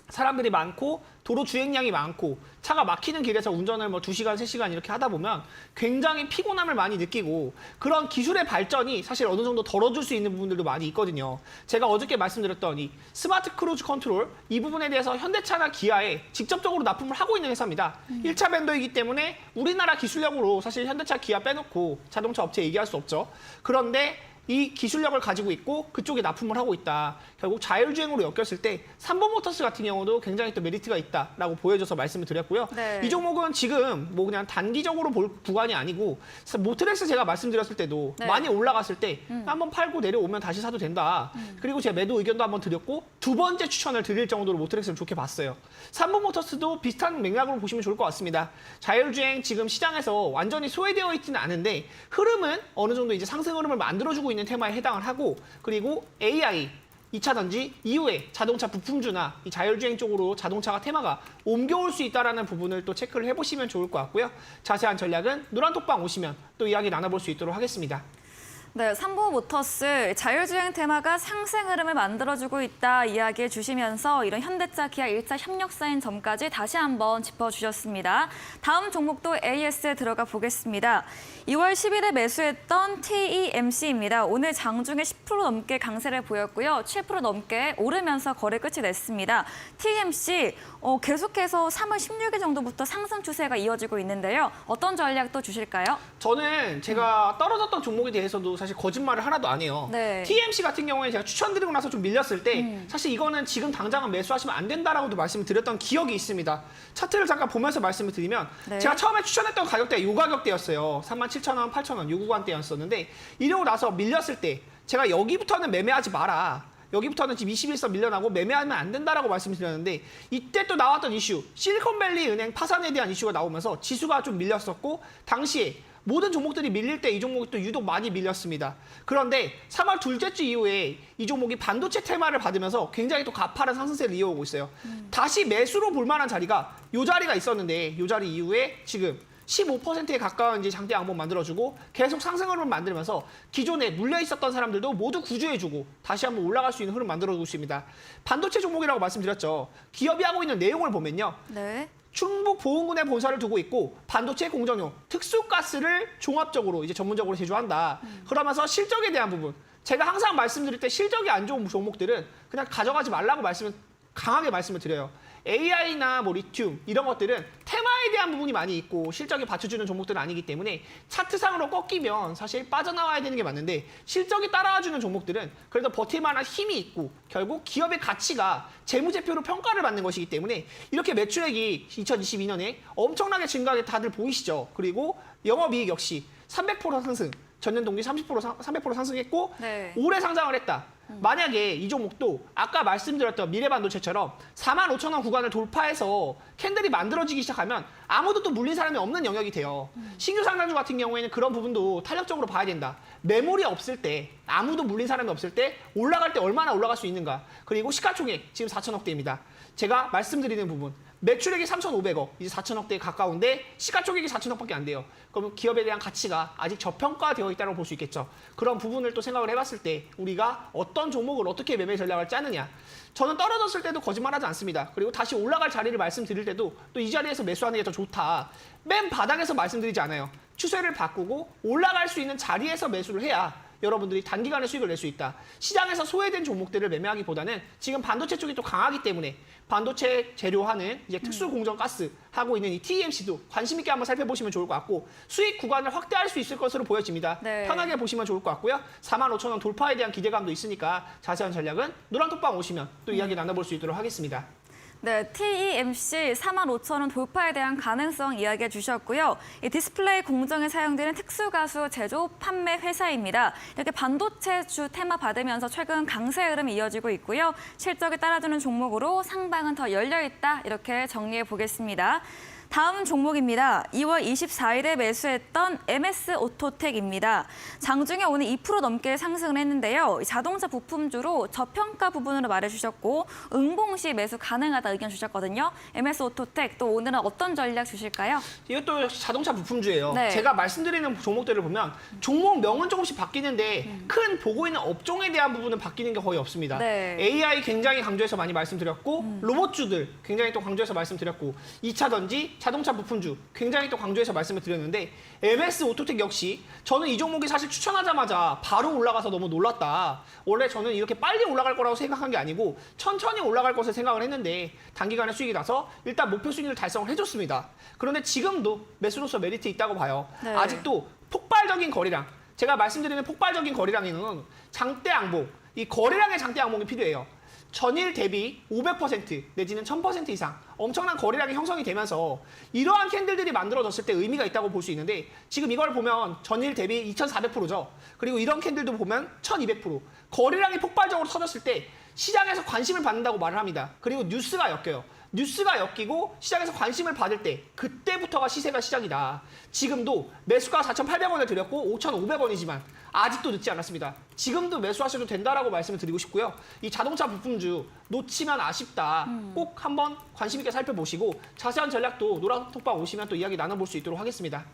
사람들이 많고 도로 주행량이 많고 차가 막히는 길에서 운전을 뭐 2시간, 3시간 이렇게 하다 보면 굉장히 피곤함을 많이 느끼고 그런 기술의 발전이 사실 어느 정도 덜어줄 수 있는 부분들도 많이 있거든요. 제가 어저께 말씀드렸던 이 스마트 크루즈 컨트롤 이 부분에 대해서 현대차나 기아에 직접적으로 납품을 하고 있는 회사입니다. 1차 벤더이기 때문에 우리나라 기술력으로 사실 현대차, 기아 빼놓고 자동차 업체 얘기할 수 없죠. 그런데 이 기술력을 가지고 있고 그쪽에 납품을 하고 있다. 결국 자율주행으로 엮였을 때 삼보모터스 같은 경우도 굉장히 또 메리트가 있다라고 보여줘서 말씀을 드렸고요. 네. 이 종목은 지금 뭐 그냥 단기적으로 볼 구간이 아니고 모트렉스 제가 말씀드렸을 때도 네. 많이 올라갔을 때 한번 팔고 내려오면 다시 사도 된다. 그리고 제가 매도 의견도 한번 드렸고 두 번째 추천을 드릴 정도로 모트렉스를 좋게 봤어요. 삼보모터스도 비슷한 맥락으로 보시면 좋을 것 같습니다. 자율주행 지금 시장에서 완전히 소외되어 있지는 않은데 흐름은 어느 정도 이제 상승 흐름을 만들어주고 있는 테마에 해당을 하고 그리고 AI 2차 전지 이후에 자동차 부품주나 이 자율주행 쪽으로 자동차가 테마가 옮겨올 수 있다는 부분을 또 체크를 해보시면 좋을 것 같고요. 자세한 전략은 노란톡방 오시면 또 이야기 나눠볼 수 있도록 하겠습니다. 네, 삼보 모터스 자율주행 테마가 상승 흐름을 만들어주고 있다 이야기해 주시면서 이런 현대차, 기아 1차 협력사인 점까지 다시 한번 짚어주셨습니다. 다음 종목도 AS 들어가 보겠습니다. 2월 10일에 매수했던 TEMC입니다. 오늘 장중에 10% 넘게 강세를 보였고요. 7% 넘게 오르면서 거래 끝이 냈습니다. TEMC 계속해서 3월 16일 정도부터 상승 추세가 이어지고 있는데요. 어떤 전략도 주실까요? 저는 제가 떨어졌던 종목에 대해서도 사실 거짓말을 하나도 안 해요. 네. TMC 같은 경우에 제가 추천드리고 나서 좀 밀렸을 때 사실 이거는 지금 당장은 매수하시면 안 된다라고도 말씀을 드렸던 기억이 있습니다. 차트를 잠깐 보면서 말씀을 드리면 네. 제가 처음에 추천했던 가격대가 이 가격대였어요. 37,000원, 8,000원, 요 구간대였었는데 이러고 나서 밀렸을 때 제가 여기부터는 매매하지 마라. 여기부터는 지금 21선 밀려나고 매매하면 안 된다라고 말씀을 드렸는데 이때 또 나왔던 이슈 실리콘밸리 은행 파산에 대한 이슈가 나오면서 지수가 좀 밀렸었고 당시에 모든 종목들이 밀릴 때 이 종목이 또 유독 많이 밀렸습니다. 그런데 3월 둘째 주 이후에 이 종목이 반도체 테마를 받으면서 굉장히 또 가파른 상승세를 이어오고 있어요. 다시 매수로 볼 만한 자리가 이 자리가 있었는데 이 자리 이후에 지금 15%에 가까운 이제 장대 양봉 만들어주고 계속 상승 흐름을 만들면서 기존에 물려 있었던 사람들도 모두 구조해주고 다시 한번 올라갈 수 있는 흐름 만들어주고 있습니다. 반도체 종목이라고 말씀드렸죠. 기업이 하고 있는 내용을 보면요. 네. 충북 보은군에 본사를 두고 있고 반도체 공정용 특수가스를 종합적으로 이제 전문적으로 제조한다. 그러면서 실적에 대한 부분 제가 항상 말씀드릴 때 실적이 안 좋은 종목들은 그냥 가져가지 말라고 강하게 말씀을 드려요. AI나 뭐 리튬 이런 것들은 테마에 대한 부분이 많이 있고 실적이 받쳐주는 종목들은 아니기 때문에 차트상으로 꺾이면 사실 빠져나와야 되는 게 맞는데 실적이 따라와주는 종목들은 그래도 버틸 만한 힘이 있고 결국 기업의 가치가 재무제표로 평가를 받는 것이기 때문에 이렇게 매출액이 2022년에 엄청나게 증가하게 다들 보이시죠. 그리고 영업이익 역시 300% 상승, 전년 동기 300% 상승했고 네. 올해 상장을 했다. 만약에 이 종목도 아까 말씀드렸던 미래반도체처럼 45,000원 구간을 돌파해서 캔들이 만들어지기 시작하면 아무도 또 물린 사람이 없는 영역이 돼요. 신규 상장주 같은 경우에는 그런 부분도 탄력적으로 봐야 된다. 매물이 없을 때, 아무도 물린 사람이 없을 때 올라갈 때 얼마나 올라갈 수 있는가. 그리고 시가총액 지금 4천억대입니다. 제가 말씀드리는 부분. 매출액이 3,500억, 이제 4천억대에 가까운데 시가총액이 4천억밖에 안 돼요. 그럼 기업에 대한 가치가 아직 저평가되어 있다고 볼 수 있겠죠. 그런 부분을 또 생각을 해봤을 때 우리가 어떤 종목을 어떻게 매매 전략을 짜느냐. 저는 떨어졌을 때도 거짓말하지 않습니다. 그리고 다시 올라갈 자리를 말씀드릴 때도 또 이 자리에서 매수하는 게 더 좋다. 맨 바닥에서 말씀드리지 않아요. 추세를 바꾸고 올라갈 수 있는 자리에서 매수를 해야 여러분들이 단기간에 수익을 낼 수 있다. 시장에서 소외된 종목들을 매매하기보다는 지금 반도체 쪽이 또 강하기 때문에 반도체 재료하는 이제 특수 공정 가스 하고 있는 이 TMC도 관심 있게 한번 살펴보시면 좋을 것 같고 수익 구간을 확대할 수 있을 것으로 보여집니다. 네. 편하게 보시면 좋을 것 같고요. 45,000원 돌파에 대한 기대감도 있으니까 자세한 전략은 노란톡방 오시면 또 이야기 나눠볼 수 있도록 하겠습니다. 네, TEMC 45,000원 돌파에 대한 가능성 이야기해 주셨고요. 이 디스플레이 공정에 사용되는 특수가수 제조 판매 회사입니다. 이렇게 반도체주 테마 받으면서 최근 강세 흐름이 이어지고 있고요. 실적에 따라주는 종목으로 상방은 더 열려있다. 이렇게 정리해 보겠습니다. 다음 종목입니다. 2월 24일에 매수했던 MS 오토텍입니다. 장중에 오늘 2% 넘게 상승을 했는데요. 자동차 부품주로 저평가 부분으로 말해주셨고 응봉시 매수 가능하다 의견 주셨거든요. MS 오토텍 또 오늘은 어떤 전략 주실까요? 이것도 자동차 부품주예요. 네. 제가 말씀드리는 종목들을 보면 종목명은 조금씩 바뀌는데 큰 보고 있는 업종에 대한 부분은 바뀌는 게 거의 없습니다. 네. AI 굉장히 강조해서 많이 말씀드렸고 로봇주들 굉장히 또 강조해서 말씀드렸고 2차 전지, 자동차 부품주 굉장히 또 강조해서 말씀을 드렸는데 MS 오토텍 역시 저는 이 종목이 사실 추천하자마자 바로 올라가서 너무 놀랐다. 원래 저는 이렇게 빨리 올라갈 거라고 생각한 게 아니고 천천히 올라갈 것을 생각을 했는데 단기간에 수익이 나서 일단 목표 수익을 달성을 해줬습니다. 그런데 지금도 매수로서 메리트 있다고 봐요. 네. 아직도 폭발적인 거래량, 제가 말씀드리는 폭발적인 거래량에는 장대 양봉, 이 거래량의 장대 양봉이 필요해요. 전일 대비 500% 내지는 1000% 이상 엄청난 거래량이 형성이 되면서 이러한 캔들들이 만들어졌을 때 의미가 있다고 볼 수 있는데 지금 이걸 보면 전일 대비 2400%죠. 그리고 이런 캔들도 보면 1200%. 거래량이 폭발적으로 터졌을 때 시장에서 관심을 받는다고 말을 합니다. 그리고 뉴스가 엮여요. 뉴스가 엮이고 시장에서 관심을 받을 때 그때부터가 시세가 시작이다. 지금도 매수가 4,800원을 드렸고 5,500원이지만 아직도 늦지 않았습니다. 지금도 매수하셔도 된다라고 말씀을 드리고 싶고요. 이 자동차 부품주 놓치면 아쉽다. 꼭 한번 관심 있게 살펴보시고 자세한 전략도 노란톡방 오시면 또 이야기 나눠볼 수 있도록 하겠습니다.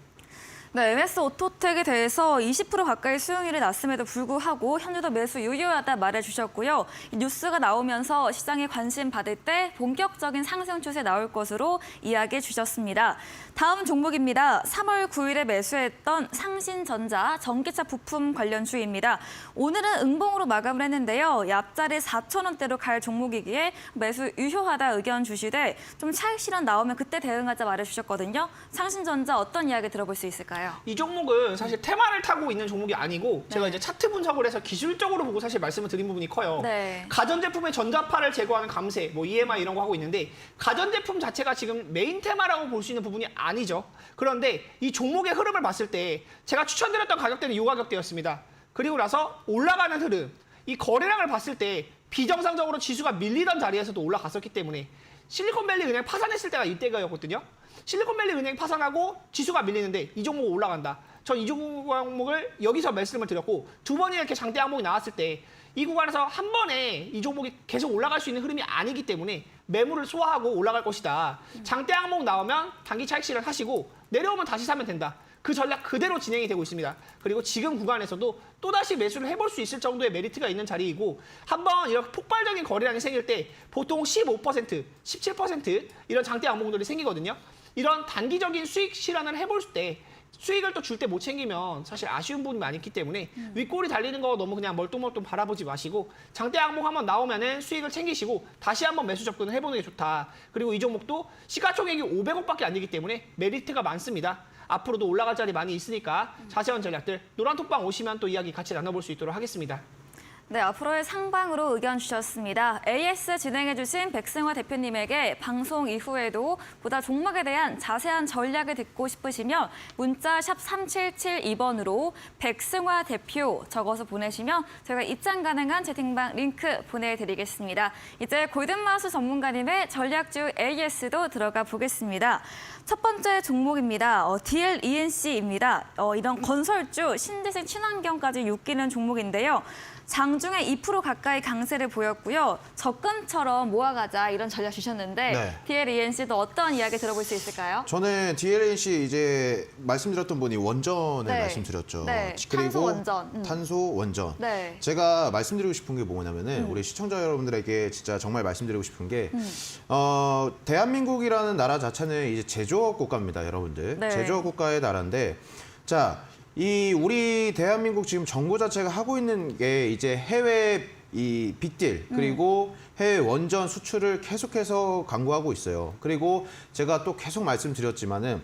네, MS 오토텍에 대해서 20% 가까이 수용일이 났음에도 불구하고 현재도 매수 유효하다 말해주셨고요. 이 뉴스가 나오면서 시장에 관심 받을 때 본격적인 상승 추세 나올 것으로 이야기해 주셨습니다. 다음 종목입니다. 3월 9일에 매수했던 상신전자 전기차 부품 관련주입니다. 오늘은 응봉으로 마감을 했는데요. 이 앞자리 4,000원대로 갈 종목이기에 매수 유효하다 의견 주시되 좀 차익 실현 나오면 그때 대응하자 말해주셨거든요. 상신전자 어떤 이야기 들어볼 수 있을까요? 이 종목은 사실 테마를 타고 있는 종목이 아니고 제가 네. 이제 차트 분석을 해서 기술적으로 보고 사실 말씀을 드린 부분이 커요. 네. 가전제품의 전자파를 제거하는 감세, 뭐 EMI 이런 거 하고 있는데 가전제품 자체가 지금 메인 테마라고 볼 수 있는 부분이 아니죠. 그런데 이 종목의 흐름을 봤을 때 제가 추천드렸던 가격대는 이 가격대였습니다. 그리고 나서 올라가는 흐름, 이 거래량을 봤을 때 비정상적으로 지수가 밀리던 자리에서도 올라갔었기 때문에 실리콘밸리 은행 파산했을 때가 이때가였거든요. 실리콘밸리 은행 파산하고 지수가 밀리는데 이 종목 올라간다. 전 이 종목을 여기서 말씀을 드렸고 두 번이나 이렇게 장대 항목이 나왔을 때 이 구간에서 한 번에 이 종목이 계속 올라갈 수 있는 흐름이 아니기 때문에 매물을 소화하고 올라갈 것이다. 장대 항목 나오면 단기 차익 실현하시고 내려오면 다시 사면 된다. 그 전략 그대로 진행이 되고 있습니다. 그리고 지금 구간에서도 또다시 매수를 해볼 수 있을 정도의 메리트가 있는 자리이고 한번 이렇게 폭발적인 거래량이 생길 때 보통 15%, 17% 이런 장대 항목들이 생기거든요. 이런 단기적인 수익 실현을 해볼 때 수익을 또 줄 때 못 챙기면 사실 아쉬운 부분이 많이 있기 때문에 윗골이 달리는 거 너무 그냥 멀뚱멀뚱 바라보지 마시고 장대 항목 한번 나오면은 수익을 챙기시고 다시 한번 매수 접근을 해보는 게 좋다. 그리고 이 종목도 시가총액이 500억밖에 안 되기 때문에 메리트가 많습니다. 앞으로도 올라갈 자리 많이 있으니까 자세한 전략들 노란톡방 오시면 또 이야기 같이 나눠볼 수 있도록 하겠습니다. 네, 앞으로의 상방으로 의견 주셨습니다. AS 진행해주신 백승화 대표님에게 방송 이후에도 보다 종목에 대한 자세한 전략을 듣고 싶으시면 문자 샵 3772번으로 백승화 대표 적어서 보내시면 저희가 입장 가능한 채팅방 링크 보내드리겠습니다. 이제 골든마우스 전문가님의 전략주 AS도 들어가 보겠습니다. 첫 번째 종목입니다. DLENC입니다. 이런 건설주, 신재생 친환경까지 엮이는 종목인데요. 장중에 2% 가까이 강세를 보였고요. 적금처럼 모아가자 이런 전략 주셨는데 네. DLENC도 어떤 이야기 들어볼 수 있을까요? 저는 DLNC 이제 말씀드렸던 분이 원전을 네. 말씀드렸죠. 네. 그리고 탄소 원전. 탄소 원전. 네. 제가 말씀드리고 싶은 게 뭐냐면은 우리 시청자 여러분들에게 진짜 정말 말씀드리고 싶은 게 대한민국이라는 나라 자체는 이제 제조업 국가입니다, 여러분들. 네. 제조업 국가의 나라인데 자, 이 우리 대한민국 지금 정부 자체가 하고 있는 게 이제 해외 이 빅딜 그리고 해외 원전 수출을 계속해서 강구하고 있어요. 그리고 제가 또 계속 말씀드렸지만은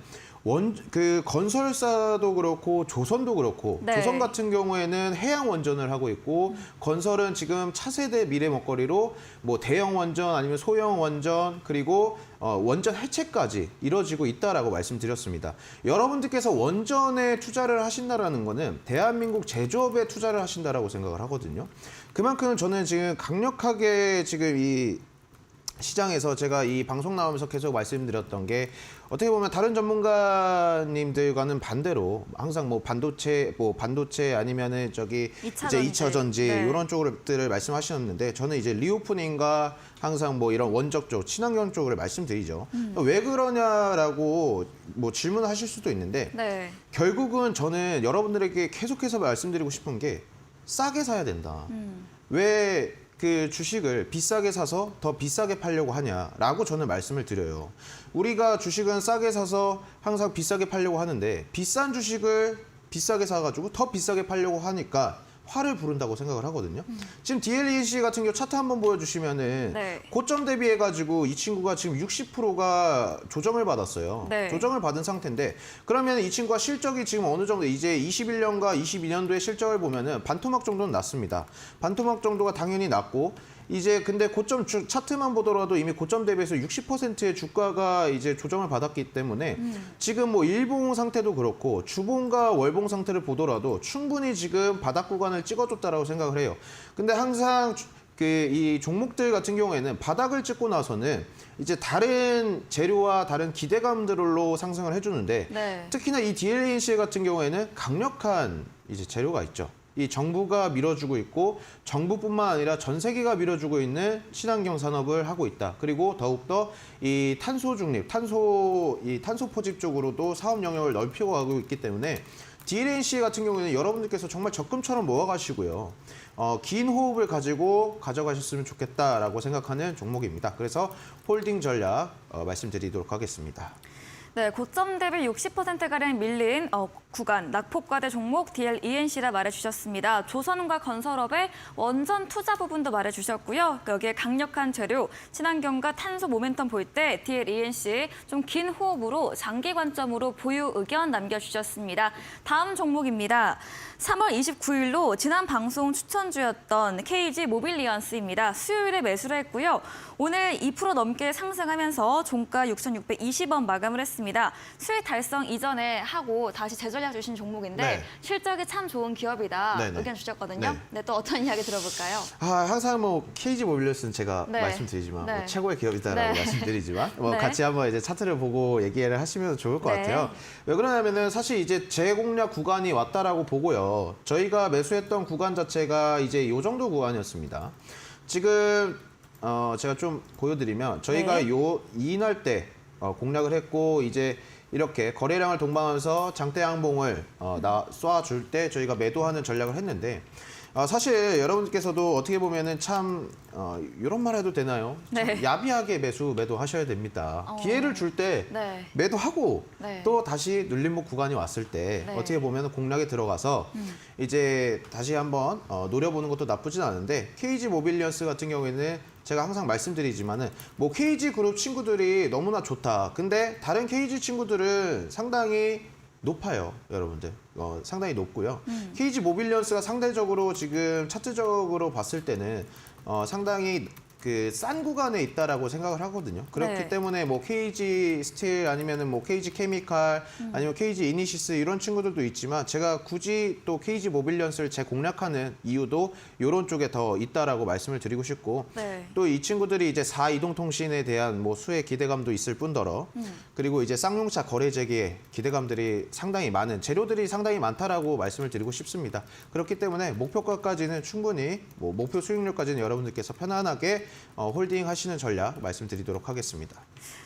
그 건설사도 그렇고 조선도 그렇고 네. 조선 같은 경우에는 해양 원전을 하고 있고 건설은 지금 차세대 미래 먹거리로 뭐 대형 원전 아니면 소형 원전 그리고 원전 해체까지 이뤄지고 있다라고 말씀드렸습니다. 여러분들께서 원전에 투자를 하신다라는 거는 대한민국 제조업에 투자를 하신다라고 생각을 하거든요. 그만큼 저는 지금 강력하게 지금 이 시장에서 제가 이 방송 나오면서 계속 말씀드렸던 게 어떻게 보면 다른 전문가님들과는 반대로 항상 뭐 반도체 아니면은 저기 이차 이제 전지. 2차 전지 네. 이런 쪽들을 말씀하셨는데 저는 이제 리오프닝과 항상 뭐 이런 원적 쪽, 친환경 쪽을 말씀드리죠. 왜 그러냐라고 뭐 질문하실 수도 있는데 네. 결국은 저는 여러분들에게 계속해서 말씀드리고 싶은 게 싸게 사야 된다. 왜 그 주식을 비싸게 사서 더 비싸게 팔려고 하냐라고 저는 말씀을 드려요. 우리가 주식은 싸게 사서 항상 비싸게 팔려고 하는데 비싼 주식을 비싸게 사가지고 더 비싸게 팔려고 하니까 화를 부른다고 생각을 하거든요. 지금 DLEC 같은 경우 차트 한번 보여주시면은 네. 고점 대비해가지고 이 친구가 지금 60%가 조정을 받았어요. 네. 조정을 받은 상태인데 그러면 이 친구가 실적이 지금 어느 정도 이제 21년과 22년도의 실적을 보면은 반토막 정도는 났습니다. 반토막 정도가 당연히 났고 이제 근데 고점 차트만 보더라도 이미 고점 대비해서 60%의 주가가 이제 조정을 받았기 때문에 지금 뭐 일봉 상태도 그렇고 주봉과 월봉 상태를 보더라도 충분히 지금 바닥 구간을 찍어줬다라고 생각을 해요. 근데 항상 그 이 종목들 같은 경우에는 바닥을 찍고 나서는 이제 다른 재료와 다른 기대감들로 상승을 해주는데 네. 특히나 이 DLNC 같은 경우에는 강력한 이제 재료가 있죠. 이 정부가 밀어주고 있고 정부뿐만 아니라 전 세계가 밀어주고 있는 친환경 산업을 하고 있다. 그리고 더욱더 이 탄소 중립, 탄소 포집 쪽으로도 사업 영역을 넓히고 가고 있기 때문에 DLNC 같은 경우에는 여러분들께서 정말 적금처럼 모아가시고요. 긴 호흡을 가지고 가져가셨으면 좋겠다라고 생각하는 종목입니다. 그래서 홀딩 전략 말씀드리도록 하겠습니다. 네, 고점 대비 60%가량 밀린 구간, 낙폭과대 종목 DLENC라 말해주셨습니다. 조선과 건설업의 원전 투자 부분도 말해주셨고요. 여기에 강력한 재료, 친환경과 탄소 모멘텀 볼 때 DLENC 좀 긴 호흡으로 장기 관점으로 보유 의견 남겨주셨습니다. 다음 종목입니다. 3월 29일로 지난 방송 추천주였던 KG 모빌리언스입니다. 수요일에 매수를 했고요. 오늘 2% 넘게 상승하면서 종가 6,620원 마감을 했습니다. 수익 달성 이전에 하고 다시 재전략 주신 종목인데 네. 실적이 참 좋은 기업이다 네네. 의견 주셨거든요. 네. 네, 또 어떤 이야기 들어볼까요? 항상 뭐 KG 모빌리언스는 제가 네. 말씀드리지만 네. 뭐 최고의 기업이다라고 네. 말씀드리지만 뭐 네. 같이 한번 이제 차트를 보고 얘기를 하시면 좋을 것 네. 같아요. 왜 그러냐면은 사실 이제 재공략 구간이 왔다라고 보고요. 저희가 매수했던 구간 자체가 이제 요 정도 구간이었습니다. 지금 제가 좀 보여드리면 저희가 네. 요 이날 때 공략을 했고 이제 이렇게 거래량을 동반하면서 장대 양봉을 쏴줄 때 저희가 매도하는 전략을 했는데 사실 여러분께서도 어떻게 보면은 참 이런 말 해도 되나요? 참 네. 야비하게 매도하셔야 됩니다. 기회를 줄 때 네. 매도하고 네. 또 다시 눌림목 구간이 왔을 때 네. 어떻게 보면 공략에 들어가서 이제 다시 한번 노려보는 것도 나쁘진 않은데 KG 모빌리언스 같은 경우에는 제가 항상 말씀드리지만은 뭐 KG 그룹 친구들이 너무나 좋다. 근데 다른 KG 친구들은 상당히 높아요, 여러분들. 상당히 높고요. KG 모빌리언스가 상대적으로 지금 차트적으로 봤을 때는 상당히 그 싼 구간에 있다라고 생각을 하거든요. 그렇기 네. 때문에 뭐 KG 스틸 아니면은 뭐 KG 케미칼 아니면 KG 이니시스 이런 친구들도 있지만 제가 굳이 또 KG 모빌리언스를 재공략하는 이유도 이런 쪽에 더 있다라고 말씀을 드리고 싶고 네. 또 이 친구들이 이제 4이동통신에 대한 뭐 수혜 기대감도 있을 뿐더러 그리고 이제 쌍용차 거래 재개에 기대감들이 상당히 많은 재료들이 상당히 많다라고 말씀을 드리고 싶습니다. 그렇기 때문에 목표가까지는 충분히 뭐 목표 수익률까지는 여러분들께서 편안하게 홀딩 하시는 전략 말씀드리도록 하겠습니다.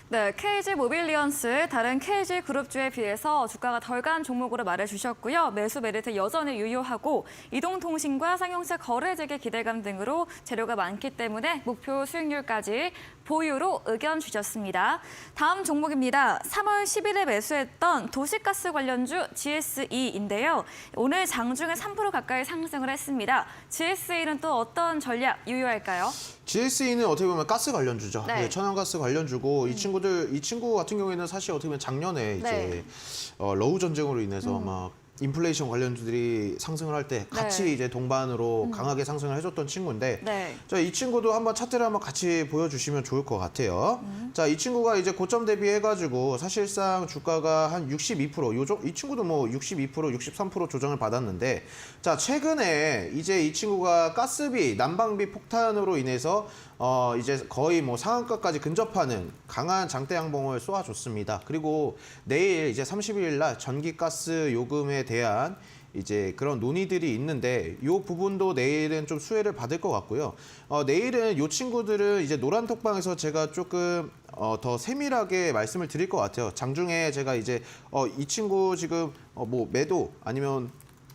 네, KG 모빌리언스 다른 KG 그룹주에 비해서 주가가 덜 간 종목으로 말해주셨고요. 매수 메리트 여전히 유효하고 이동통신과 상용차 거래 재개 기대감 등으로 재료가 많기 때문에 목표 수익률까지 보유로 의견 주셨습니다. 다음 종목입니다. 3월 10일에 매수했던 도시가스 관련주 GSE인데요. 오늘 장중에 3% 가까이 상승을 했습니다. GSE는 또 어떤 전략 유효할까요? GSE는 어떻게 보면 가스 관련주죠. 네. 네, 천연가스 관련주고 이 친구 같은 경우에는 사실 어떻게 보면 작년에 이제 네. 러우 전쟁으로 인해서 막 인플레이션 관련주들이 상승을 할 때 같이 네. 이제 동반으로 강하게 상승을 해줬던 친구인데 네. 자, 이 친구도 한번 차트를 한번 같이 보여주시면 좋을 것 같아요. 자, 이 친구가 이제 고점 대비해가지고 사실상 주가가 한 62%, 이 친구도 뭐 62%, 63% 조정을 받았는데 자, 최근에 이제 이 친구가 가스비, 난방비 폭탄으로 인해서 이제 거의 뭐 상한가까지 근접하는 강한 장대 양봉을 쏘아줬습니다. 그리고 내일 이제 30일 날 전기가스 요금에 대한 이제 그런 논의들이 있는데 이 부분도 내일은 좀 수혜를 받을 것 같고요. 내일은 이 친구들은 이제 노란 톡방에서 제가 조금 더 세밀하게 말씀을 드릴 것 같아요. 장중에 제가 이제 이 친구 지금 뭐 매도 아니면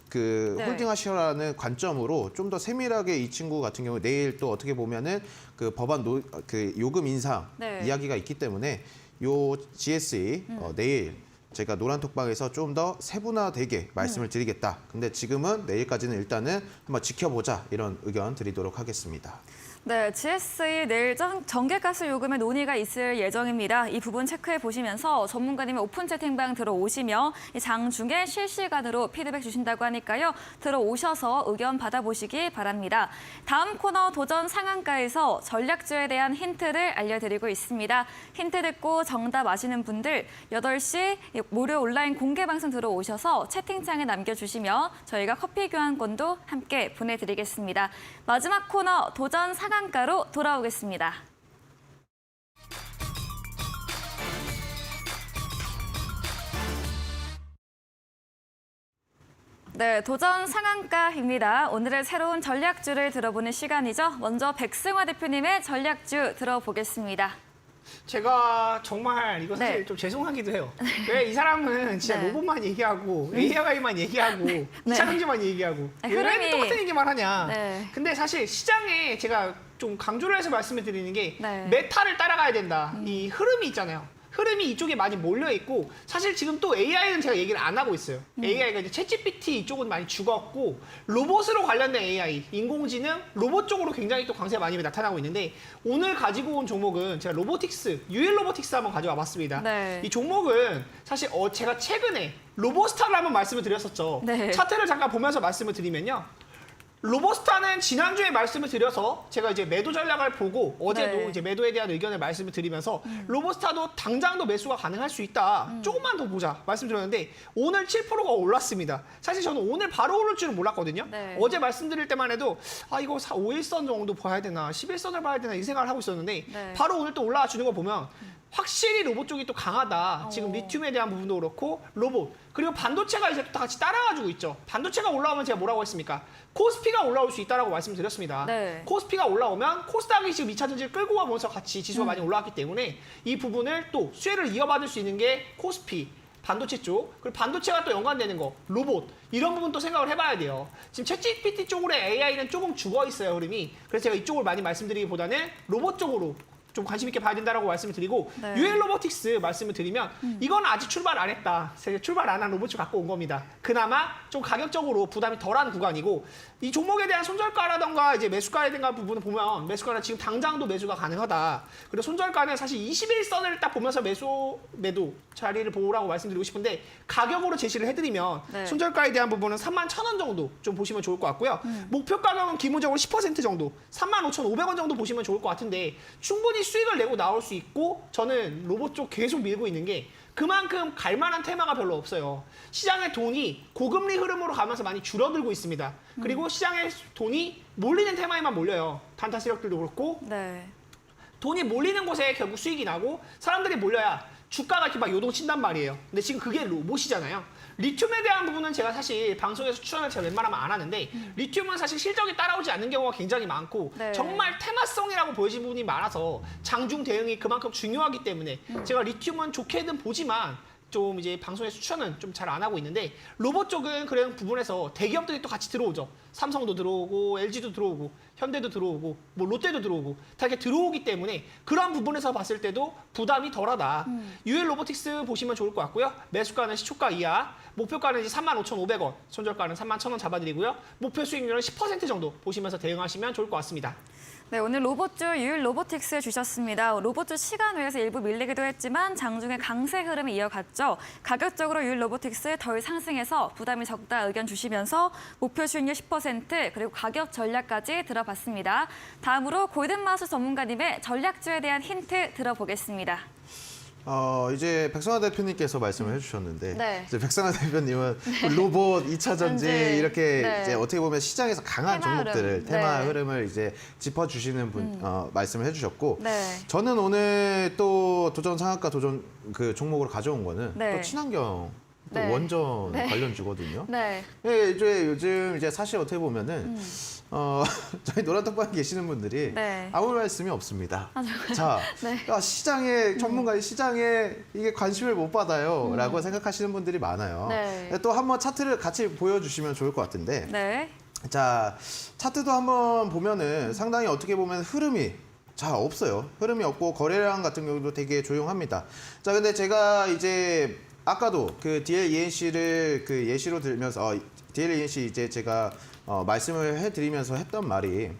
그 네. 홀딩하시라는 관점으로 좀 더 세밀하게 이 친구 같은 경우 내일 또 어떻게 보면은 그 법안 그 요금 인상 네. 이야기가 있기 때문에 요 GSE 내일 제가 노란톡방에서 좀 더 세분화되게 말씀을 드리겠다. 근데 지금은 내일까지는 일단은 한번 지켜보자 이런 의견 드리도록 하겠습니다. 네, GSE 내일 전기가스 요금의 논의가 있을 예정입니다. 이 부분 체크해 보시면서 전문가님의 오픈 채팅방 들어오시며 이 장중에 실시간으로 피드백 주신다고 하니까요. 들어오셔서 의견 받아보시기 바랍니다. 다음 코너 도전 상한가에서 전략주에 대한 힌트를 알려드리고 있습니다. 힌트 듣고 정답 아시는 분들 8시 무료 온라인 공개 방송 들어오셔서 채팅창에 남겨주시면 저희가 커피 교환권도 함께 보내드리겠습니다. 마지막 코너 도전 상한가로 돌아오겠습니다. 네, 도전 상한가입니다. 오늘의 새로운 전략주를 들어보는 시간이죠. 먼저 백승화 대표님의 전략주 들어보겠습니다. 제가 정말 이거 사실 네. 좀 죄송하기도 해요. 왜 이 사람은 진짜 네. 로봇만 얘기하고 AI만 얘기하고 네. 2차 경제만 얘기하고 네, 왜 흐름이- 똑같은 얘기만 하냐. 네. 근데 사실 시장에 제가 좀 강조를 해서 말씀을 드리는 게 네. 메타를 따라가야 된다. 이 흐름이 있잖아요. 흐름이 이쪽에 많이 몰려 있고 사실 지금 또 AI는 제가 얘기를 안 하고 있어요. AI가 이제 챗GPT 이쪽은 많이 죽었고 로봇으로 관련된 AI, 인공지능, 로봇 쪽으로 굉장히 또 강세가 많이 나타나고 있는데 오늘 가지고 온 종목은 제가 로보틱스, 유일 로보틱스 한번 가져와 봤습니다. 네. 이 종목은 사실 제가 최근에 로보스타를 한번 말씀을 드렸었죠. 네. 차트를 잠깐 보면서 말씀을 드리면요. 로보스타는 지난주에 말씀을 드려서 제가 이제 매도 전략을 보고 어제도 네. 이제 매도에 대한 의견을 말씀을 드리면서 로보스타도 당장도 매수가 가능할 수 있다. 조금만 더 보자 말씀드렸는데 오늘 7%가 올랐습니다. 사실 저는 오늘 바로 오를 줄은 몰랐거든요. 네. 어제 말씀드릴 때만 해도 이거 5일선 정도 봐야 되나 11선을 봐야 되나 이 생각을 하고 있었는데 네. 바로 오늘 또 올라와 주는 거 보면 확실히 로봇 쪽이 또 강하다. 지금 리튬에 대한 부분도 그렇고 로봇 그리고 반도체가 이제 또 같이 따라가지고 있죠. 반도체가 올라오면 제가 뭐라고 했습니까? 코스피가 올라올 수 있다라고 말씀드렸습니다. 네. 코스피가 올라오면 코스닥이 지금 2차 전지를 끌고 가면서 같이 지수가 많이 올라왔기 때문에 이 부분을 또 수혜를 이어받을 수 있는 게 코스피. 반도체 쪽, 그리고 반도체가 또 연관되는 거, 로봇 이런 부분도 생각을 해봐야 돼요. 지금 챗GPT 쪽으로 AI는 조금 죽어 있어요, 흐름이. 그래서 제가 이쪽을 많이 말씀드리기보다는 로봇 쪽으로 좀 관심 있게 봐야 된다라고 말씀을 드리고 네. UL 로보틱스 말씀을 드리면 이건 아직 출발 안 했다. 출발 안 한 로봇을 갖고 온 겁니다. 그나마 좀 가격적으로 부담이 덜한 구간이고 이 종목에 대한 손절가라던가 이제 매수가에 대한 부분을 보면 매수가는 지금 당장도 매수가 가능하다. 그리고 손절가는 사실 21선을 딱 보면서 매도 자리를 보라고 말씀드리고 싶은데 가격으로 제시를 해드리면 네. 손절가에 대한 부분은 31,000원 정도 좀 보시면 좋을 것 같고요. 목표 가격은 기본적으로 10% 정도 35,500원 정도 보시면 좋을 것 같은데 충분히 수익을 내고 나올 수 있고 저는 로봇 쪽 계속 밀고 있는 게 그만큼 갈 만한 테마가 별로 없어요. 시장의 돈이 고금리 흐름으로 가면서 많이 줄어들고 있습니다. 그리고 시장의 돈이 몰리는 테마에만 몰려요. 단타 세력들도 그렇고 네. 돈이 몰리는 곳에 결국 수익이 나고 사람들이 몰려야 주가가 이렇게 막 요동친단 말이에요. 근데 지금 그게 로봇이잖아요. 리튬에 대한 부분은 제가 사실 방송에서 추천을 제가 웬만하면 안 하는데 리튬은 사실 실적이 따라오지 않는 경우가 굉장히 많고 네. 정말 테마성이라고 보여지는 부분이 많아서 장중 대응이 그만큼 중요하기 때문에 제가 리튬은 좋게는 보지만 좀 이제 방송에서 추천은 좀 잘 안 하고 있는데 로봇 쪽은 그런 부분에서 대기업들이 또 같이 들어오죠. 삼성도 들어오고 LG도 들어오고 현대도 들어오고 뭐 롯데도 들어오고 다 이렇게 들어오기 때문에 그런 부분에서 봤을 때도 부담이 덜하다. UL 로보틱스 보시면 좋을 것 같고요. 매수가는 시초가 이하, 목표가는 이제 35,500원, 손절가는 31,000원 잡아드리고요. 목표 수익률은 10% 정도 보시면서 대응하시면 좋을 것 같습니다. 네, 오늘 로봇주 유일 로보틱스 주셨습니다. 로봇주 시간 외에서 일부 밀리기도 했지만 장중에 강세 흐름이 이어갔죠. 가격적으로 유일 로보틱스 덜 상승해서 부담이 적다 의견 주시면서 목표 수익률 10% 그리고 가격 전략까지 들어봤습니다. 다음으로 골든마우스 전문가님의 전략주에 대한 힌트 들어보겠습니다. 이제 백성화 대표님께서 말씀을 해주셨는데 네. 이제 백성화 대표님은 로봇, 2차 전지 전지, 이렇게 네. 이제 어떻게 보면 시장에서 강한 테마 종목들을 흐름. 테마 네. 흐름을 이제 짚어주시는 분 말씀을 해주셨고 네. 저는 오늘 또 도전 상한가 도전 그 종목으로 가져온 거는 네. 또 친환경 또 네. 원전 네. 관련주거든요. 네. 예, 이제 요즘 이제 사실 어떻게 보면은 저희 노란톡방에 계시는 분들이 네. 아무 말씀이 없습니다. 자, 네. 시장에 전문가의 시장에 이게 관심을 못 받아요라고 생각하시는 분들이 많아요. 네. 또 한번 차트를 같이 보여주시면 좋을 것 같은데, 네. 자 차트도 한번 보면은 상당히 어떻게 보면 흐름이 자 없어요. 흐름이 없고 거래량 같은 경우도 되게 조용합니다. 자, 근데 제가 이제 아까도 그 DL-ENC를 그 예시로 들면서 DL-ENC 이제 제가 말씀을 해드리면서 했던 말이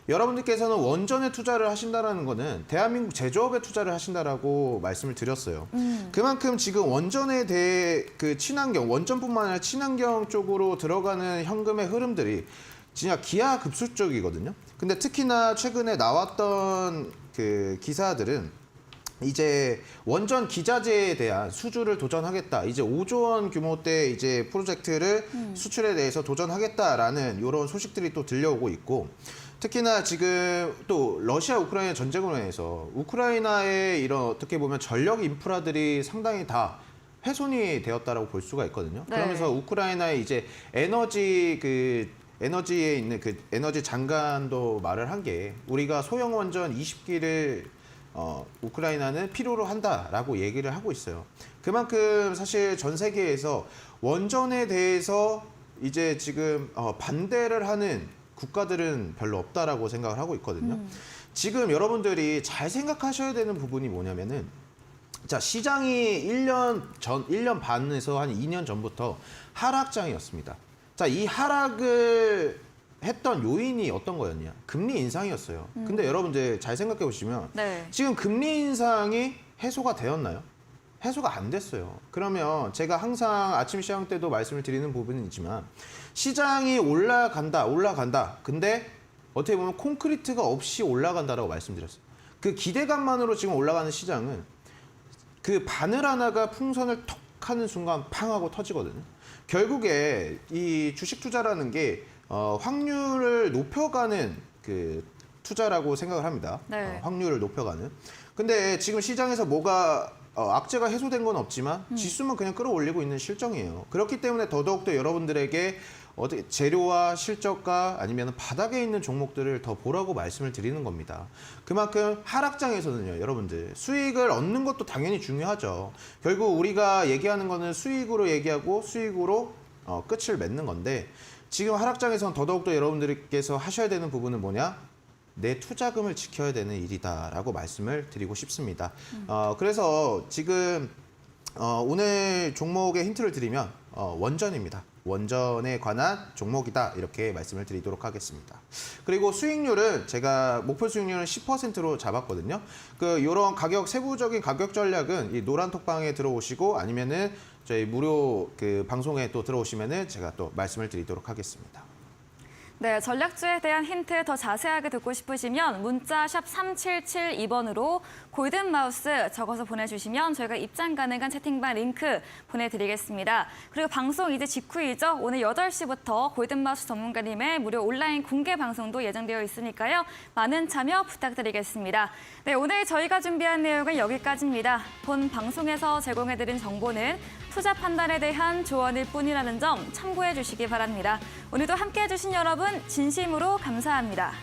여러분들께서는 원전에 투자를 하신다라는 거는 대한민국 제조업에 투자를 하신다라고 말씀을 드렸어요. 그만큼 지금 원전에 대해 그 친환경, 원전뿐만 아니라 친환경 쪽으로 들어가는 현금의 흐름들이 진짜 기하급수적이거든요. 근데 특히나 최근에 나왔던 그 기사들은 이제 원전 기자재에 대한 수주를 도전하겠다. 이제 5조 원 규모대 이제 프로젝트를 수출에 대해서 도전하겠다라는 이런 소식들이 또 들려오고 있고, 특히나 지금 또 러시아 우크라이나 전쟁으로 인해서 우크라이나의 이런 어떻게 보면 전력 인프라들이 상당히 다 훼손이 되었다라고 볼 수가 있거든요. 네. 그러면서 우크라이나의 이제 에너지에 있는 그 에너지 장관도 말을 한 게 우리가 소형 원전 20기를 우크라이나는 필요로 한다라고 얘기를 하고 있어요. 그만큼 사실 전 세계에서 원전에 대해서 이제 지금 반대를 하는 국가들은 별로 없다라고 생각을 하고 있거든요. 지금 여러분들이 잘 생각하셔야 되는 부분이 뭐냐면은 자, 시장이 1년 반에서 한 2년 전부터 하락장이었습니다. 자, 이 하락을 했던 요인이 어떤 거였냐? 금리 인상이었어요. 근데 여러분들 잘 생각해 보시면 네. 지금 금리 인상이 해소가 되었나요? 해소가 안 됐어요. 그러면 제가 항상 아침 시장 때도 말씀을 드리는 부분은 있지만 시장이 올라간다. 근데 어떻게 보면 콘크리트가 없이 올라간다라고 말씀드렸어요. 그 기대감만으로 지금 올라가는 시장은 그 바늘 하나가 풍선을 톡 하는 순간 팡 하고 터지거든요. 결국에 이 주식 투자라는 게 확률을 높여가는 그 투자라고 생각을 합니다. 네. 확률을 높여가는. 근데 지금 시장에서 뭐가 악재가 해소된 건 없지만 지수만 그냥 끌어올리고 있는 실정이에요. 그렇기 때문에 더더욱더 여러분들에게 어떻게 재료와 실적과 아니면 바닥에 있는 종목들을 더 보라고 말씀을 드리는 겁니다. 그만큼 하락장에서는요, 여러분들 수익을 얻는 것도 당연히 중요하죠. 결국 우리가 얘기하는 거는 수익으로 얘기하고 수익으로 끝을 맺는 건데 지금 하락장에서는 더더욱더 여러분들께서 하셔야 되는 부분은 뭐냐? 내 투자금을 지켜야 되는 일이다라고 말씀을 드리고 싶습니다. 그래서 지금 오늘 종목의 힌트를 드리면 원전입니다. 원전에 관한 종목이다 이렇게 말씀을 드리도록 하겠습니다. 그리고 수익률은 제가 목표 수익률은 10%로 잡았거든요. 이런 가격 세부적인 가격 전략은 이 노란 톡방에 들어오시고 아니면은 저희 무료 방송에 또 들어오시면은 제가 또 말씀을 드리도록 하겠습니다. 네, 전략주에 대한 힌트 더 자세하게 듣고 싶으시면 문자 샵 3772번으로 골든 마우스 적어서 보내주시면 저희가 입장 가능한 채팅방 링크 보내드리겠습니다. 그리고 방송 이제 직후이죠. 오늘 8시부터 골든 마우스 전문가님의 무료 온라인 공개 방송도 예정되어 있으니까요. 많은 참여 부탁드리겠습니다. 네, 오늘 저희가 준비한 내용은 여기까지입니다. 본 방송에서 제공해드린 정보는 투자 판단에 대한 조언일 뿐이라는 점 참고해 주시기 바랍니다. 오늘도 함께해 주신 여러분 진심으로 감사합니다.